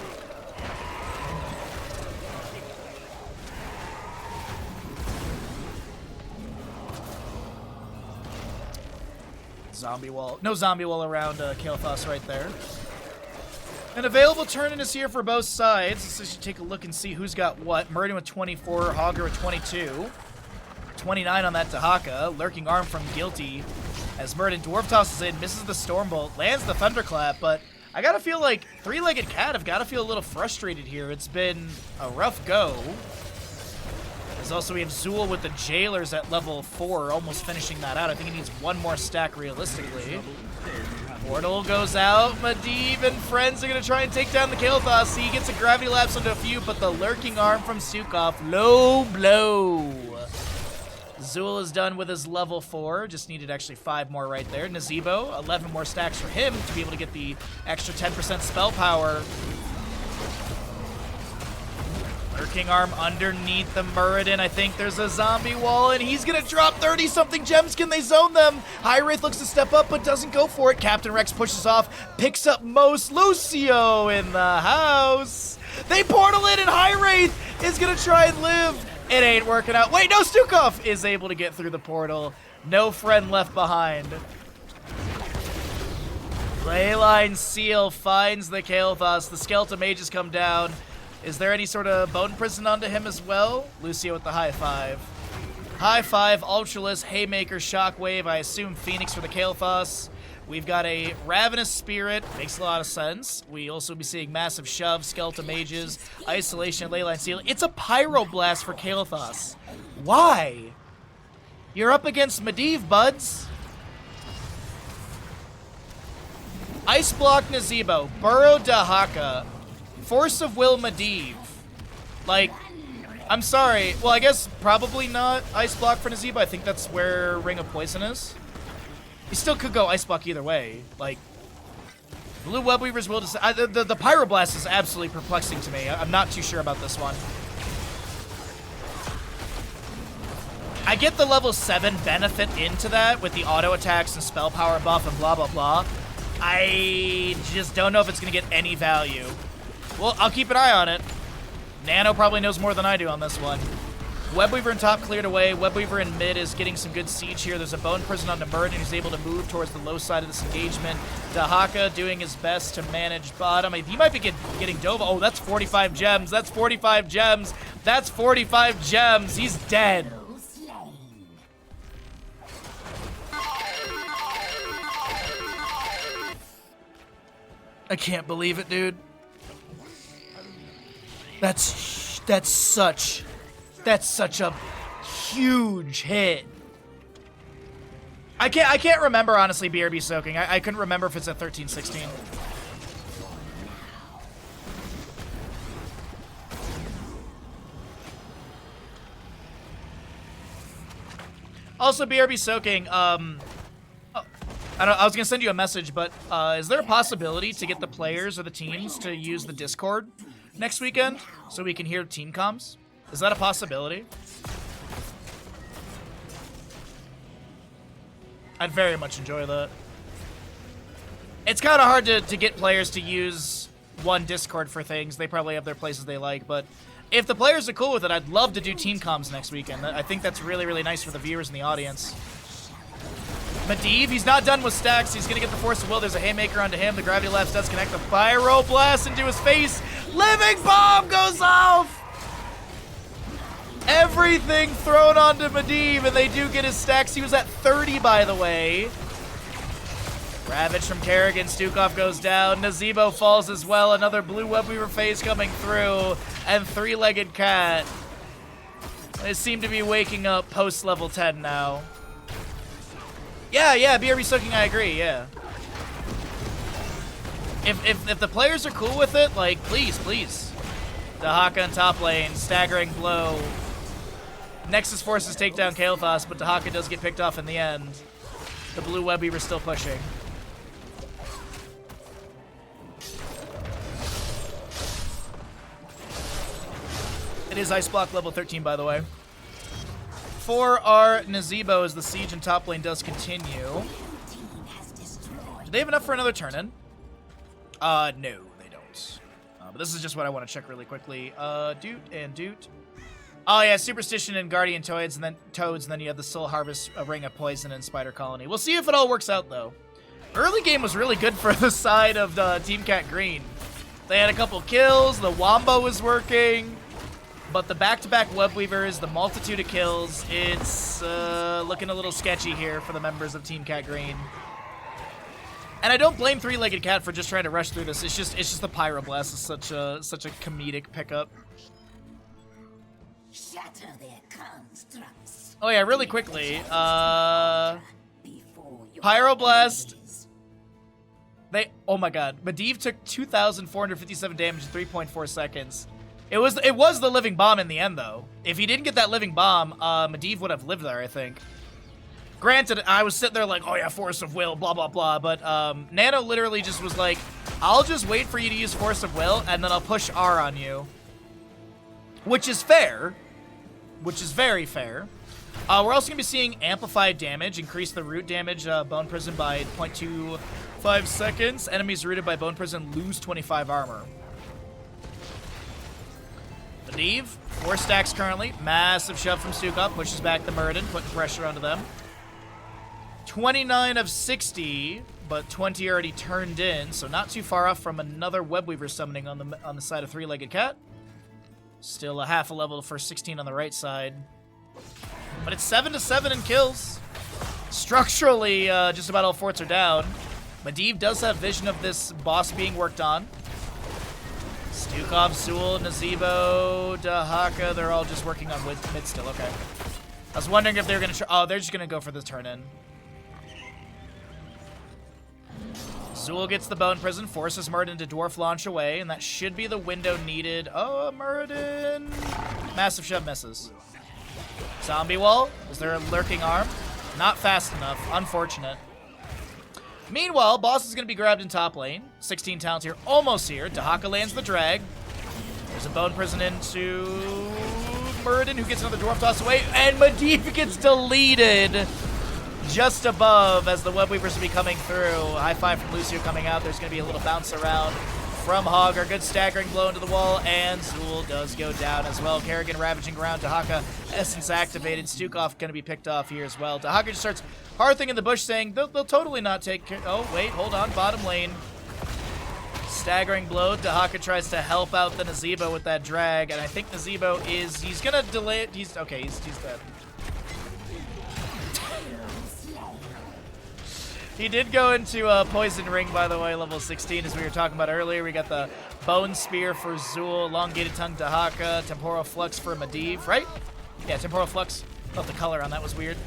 Zombie wall. No zombie wall around Kael'thas right there. An available turn-in is here for both sides. Let's just take a look and see who's got what. Muradin with 24, Hogger with 22. 29 on that Dahaka. Lurking Arm from Guilty. As Muradin Dwarf tosses in, misses the Stormbolt, lands the Thunderclap, but I gotta feel like Three-Legged Cat have gotta feel a little frustrated here. It's been a rough go. As also we have Zool with the Jailers at level 4, almost finishing that out. I think he needs one more stack realistically. Portal goes out. Medivh and friends are going to try and take down the Kael'thas. He gets a Gravity Lapse onto a few, but the Lurking Arm from Sukov, low blow. Zool is done with his level 4. Just needed actually 5 more right there. Nazebo, 11 more stacks for him to be able to get the extra 10% spell power. Lurking Arm underneath the Muradin. I think there's a zombie wall, and he's going to drop 30-something gems. Can they zone them? High Wraith looks to step up, but doesn't go for it. Captain Rex pushes off, picks up most. Lucio in the house. They portal in, and High Wraith is going to try and live. It ain't working out. Wait, no, Stukov is able to get through the portal. No friend left behind. Leyline Seal finds the Kael'thas. The Skeleton Mages come down. Is there any sort of Bone Prison onto him as well? Lucio with the high 5. High 5, Ultralisk, Haymaker, Shockwave. I assume Phoenix for the Kael'thas. We've got a Ravenous Spirit. Makes a lot of sense. We also be seeing Massive Shove, Skeleton Mages, Isolation, Leyline Seal. It's a Pyroblast for Kael'thas. Why? You're up against Medivh, buds. Ice Block Nazebo, Burrow Dahaka, Force of Will Medivh. Like, I'm sorry. Well, I guess probably not Ice Block for Nazebo. I think that's where Ring of Poison is. He still could go Ice Block either way. Like, Blue Web Weaver's will to... the Pyroblast is absolutely perplexing to me. I'm not too sure about this one. I get the level 7 benefit into that with the auto attacks and spell power buff and blah, blah, blah. I just don't know if it's going to get any value. Well, I'll keep an eye on it. Nano probably knows more than I do on this one. Webweaver in top cleared away. Webweaver in mid is getting some good siege here. There's a Bone Prison on Murden who's able to move towards the low side of this engagement. Dahaka doing his best to manage bottom. He might be getting Dova. Oh, that's 45 gems. That's 45 gems. That's 45 gems. He's dead. I can't believe it, dude. That's such a huge hit. I can't remember, honestly, BRB soaking. I couldn't remember if it's at 13-16. Also, BRB soaking, I was going to send you a message, but is there a possibility to get the players or the teams to use the Discord next weekend so we can hear team comms? Is that a possibility? I'd very much enjoy that. It's kind of hard to get players to use one Discord for things. They probably have their places they like, but if the players are cool with it, I'd love to do team comms next weekend. I think that's really, really nice for the viewers and the audience. Medivh, he's not done with stacks. He's going to get the Force of Will. There's a Haymaker onto him. The Gravity Lapse does connect. The Pyro Blast into his face. Living Bomb goes off! Everything thrown onto Medivh, and they do get his stacks. He was at 30, by the way. Ravage from Kerrigan. Stukov goes down. Nazebo falls as well. Another blue Webweaver phase coming through. And three-legged cat. They seem to be waking up post-level 10 now. Yeah, BRB soaking, I agree, yeah. If the players are cool with it, like, please. Dahaka in top lane, staggering blow. Nexus forces take down Kael'thas, but Dahaka does get picked off in the end. The blue Webweaver still pushing. It is Ice Block level 13, by the way. For our Nazebo as the siege in top lane does continue. Do they have enough for another turn-in? No, they don't. But this is just what I want to check really quickly. Doot and Doot. Oh yeah, Superstition and Guardian Toads, and then you have the Soul Harvest, a Ring of Poison, and Spider Colony. We'll see if it all works out though. Early game was really good for the side of the Team Cat Green. They had a couple kills, the Wombo was working. But the back-to-back Webweavers, the multitude of kills, it's looking a little sketchy here for the members of Team Cat Green. And I don't blame Three-Legged Cat for just trying to rush through this. It's just the Pyroblast is such a comedic pickup. Shatter their constructs. Oh yeah, really quickly. Pyroblast. Oh my god. Medivh took 2,457 damage in 3.4 seconds. It was the living bomb in the end, though. If he didn't get that living bomb, Medivh would have lived there, I think. Granted, I was sitting there like, oh yeah, Force of Will, blah, blah, blah. But Nano literally just was like, I'll just wait for you to use Force of Will, and then I'll push R on you. Which is fair. Which is very fair. We're also going to be seeing amplified damage, increase the root damage, Bone Prison by 0.25 seconds. Enemies rooted by Bone Prison lose 25 armor. Medivh, 4 stacks currently. Massive shove from Stukov, pushes back the Murden, putting pressure onto them. 29 of 60, but 20 already turned in, so not too far off from another Webweaver summoning on the side of Three-Legged Cat. Still a half a level for 16 on the right side. But it's 7-7 in kills. Structurally, just about all forts are down. Medivh does have vision of this boss being worked on. Stukov, Sewell, Nazebo, Dahaka, they're all just working on mid still, okay. I was wondering if they were going to oh, they're just going to go for the turn-in. Sewell gets the Bone Prison, forces Murden to Dwarf launch away, and that should be the window needed. Oh, Murden! Massive shove misses. Zombie wall, is there a lurking arm? Not fast enough, unfortunate. Meanwhile, boss is going to be grabbed in top lane. 16 talents here, almost here. Dahaka lands the drag. There's a Bone Prison into Murden, who gets another Dwarf toss away, and Medivh gets deleted just above as the Webweavers will be coming through. High five from Lucio coming out. There's going to be a little bounce around from Hogger. Good staggering blow into the wall, and Zool does go down as well. Kerrigan ravaging around. Dahaka, Essence activated. Stukov going to be picked off here as well. Dahaka just starts hearthing in the bush, saying they'll totally not take care. Oh, wait, hold on. Bottom lane. Staggering blow. Dahaka tries to help out the Nazebo with that drag, and I think Nazebo he's going to delay it. He's dead. He did go into Poison Ring, by the way, level 16, as we were talking about earlier. We got the Bone Spear for Zool, Elongated Tongue Dahaka, Temporal Flux for Medivh, right? Yeah, Temporal Flux. Thought the color on that was weird.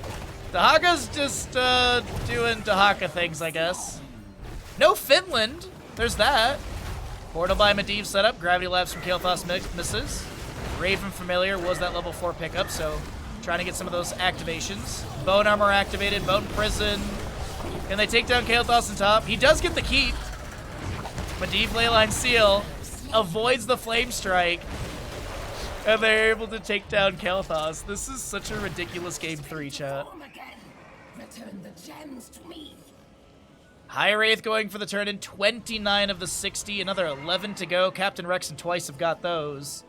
Dahaka's just doing Dahaka things, I guess. No Finland. There's that. Portal by Medivh setup. Gravity Labs from Kael'thas misses. Raven Familiar was that level 4 pickup, so trying to get some of those activations. Bone Armor activated. Bone Prison. Can they take down Kael'thas on top? He does get the keep. Medivh Leyline Seal avoids the Flame Strike. And they're able to take down Kael'thas. This is such a ridiculous game 3, chat. Return the gems to me. High Wraith going for the turn in 29 of the 60. Another 11 to go. Captain Rex and Twice have got those.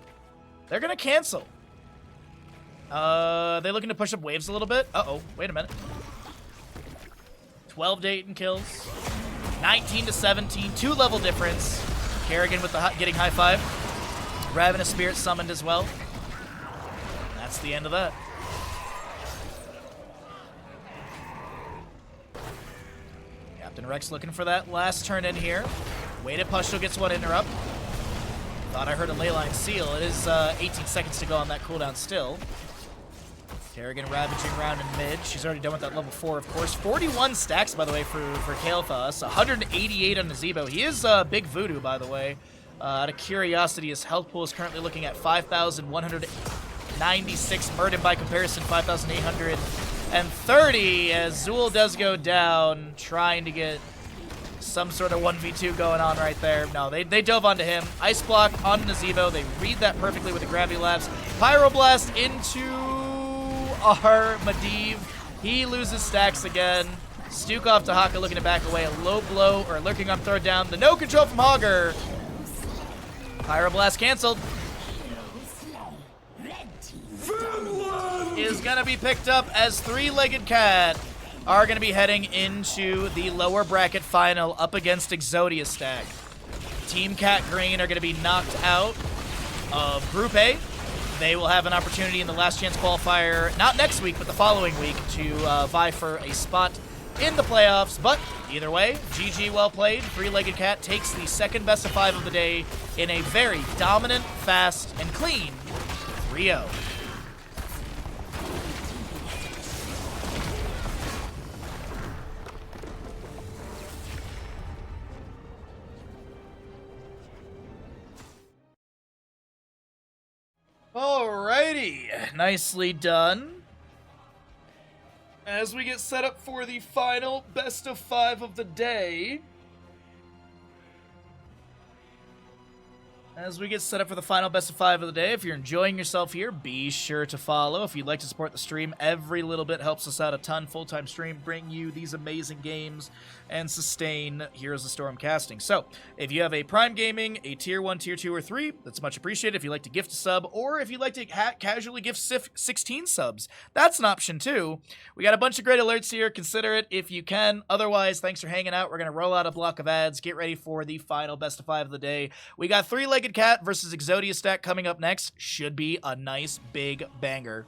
They're going to cancel. They looking to push up waves a little bit? Uh-oh. Wait a minute. 12 to 8 in kills. 19 to 17. 2 level difference. Kerrigan with the getting high five. Ravenous Spirit summoned as well. That's the end of that. Captain Rex looking for that last turn in here. Waited, Pushto gets one interrupt. Thought I heard a Leyline Seal. It is 18 seconds to go on that cooldown still. Kerrigan ravaging around in mid. She's already done with that level 4, of course. 41 stacks, by the way, for Kael'thas. 188 on Nazebo. He is Big Voodoo, by the way. Out of curiosity, his health pool is currently looking at 5,196. Murdered by comparison, 5,830. As Zool does go down, trying to get some sort of 1v2 going on right there. No, they dove onto him. Ice Block on Nazebo. They read that perfectly with the Gravity Labs. Pyroblast into our Medivh. He loses stacks again. Stukov to Haka looking to back away. A low blow, or lurking on third down. The no control from Hogger. Pyroblast canceled. Is going to be picked up as Three-Legged Cat are going to be heading into the lower bracket final up against Exodia Stack. Team Cat Green are going to be knocked out of Group A. They will have an opportunity in the last chance qualifier, not next week, but the following week, to vie for a spot in the playoffs. But either way, GG, well played. Three-Legged Cat takes the second best of 5 of the day in a very dominant, fast, and clean 3-0. Alrighty, nicely done. As we get set up for the final best of 5 of the day. If you're enjoying yourself here, be sure to follow. If you'd like to support the stream, every little bit helps us out a ton. Full-time stream, bring you these amazing games, and sustain Heroes of the Storm casting. So, if you have a Prime Gaming, a Tier 1, Tier 2, or 3, that's much appreciated. If you'd like to gift a sub, or if you'd like to casually gift 16 subs, that's an option too. We got a bunch of great alerts here. Consider it if you can. Otherwise, thanks for hanging out. We're going to roll out a block of ads. Get ready for the final best of 5 of the day. We got Three-Legged Cat versus Exodia Stack coming up next. Should be a nice big banger.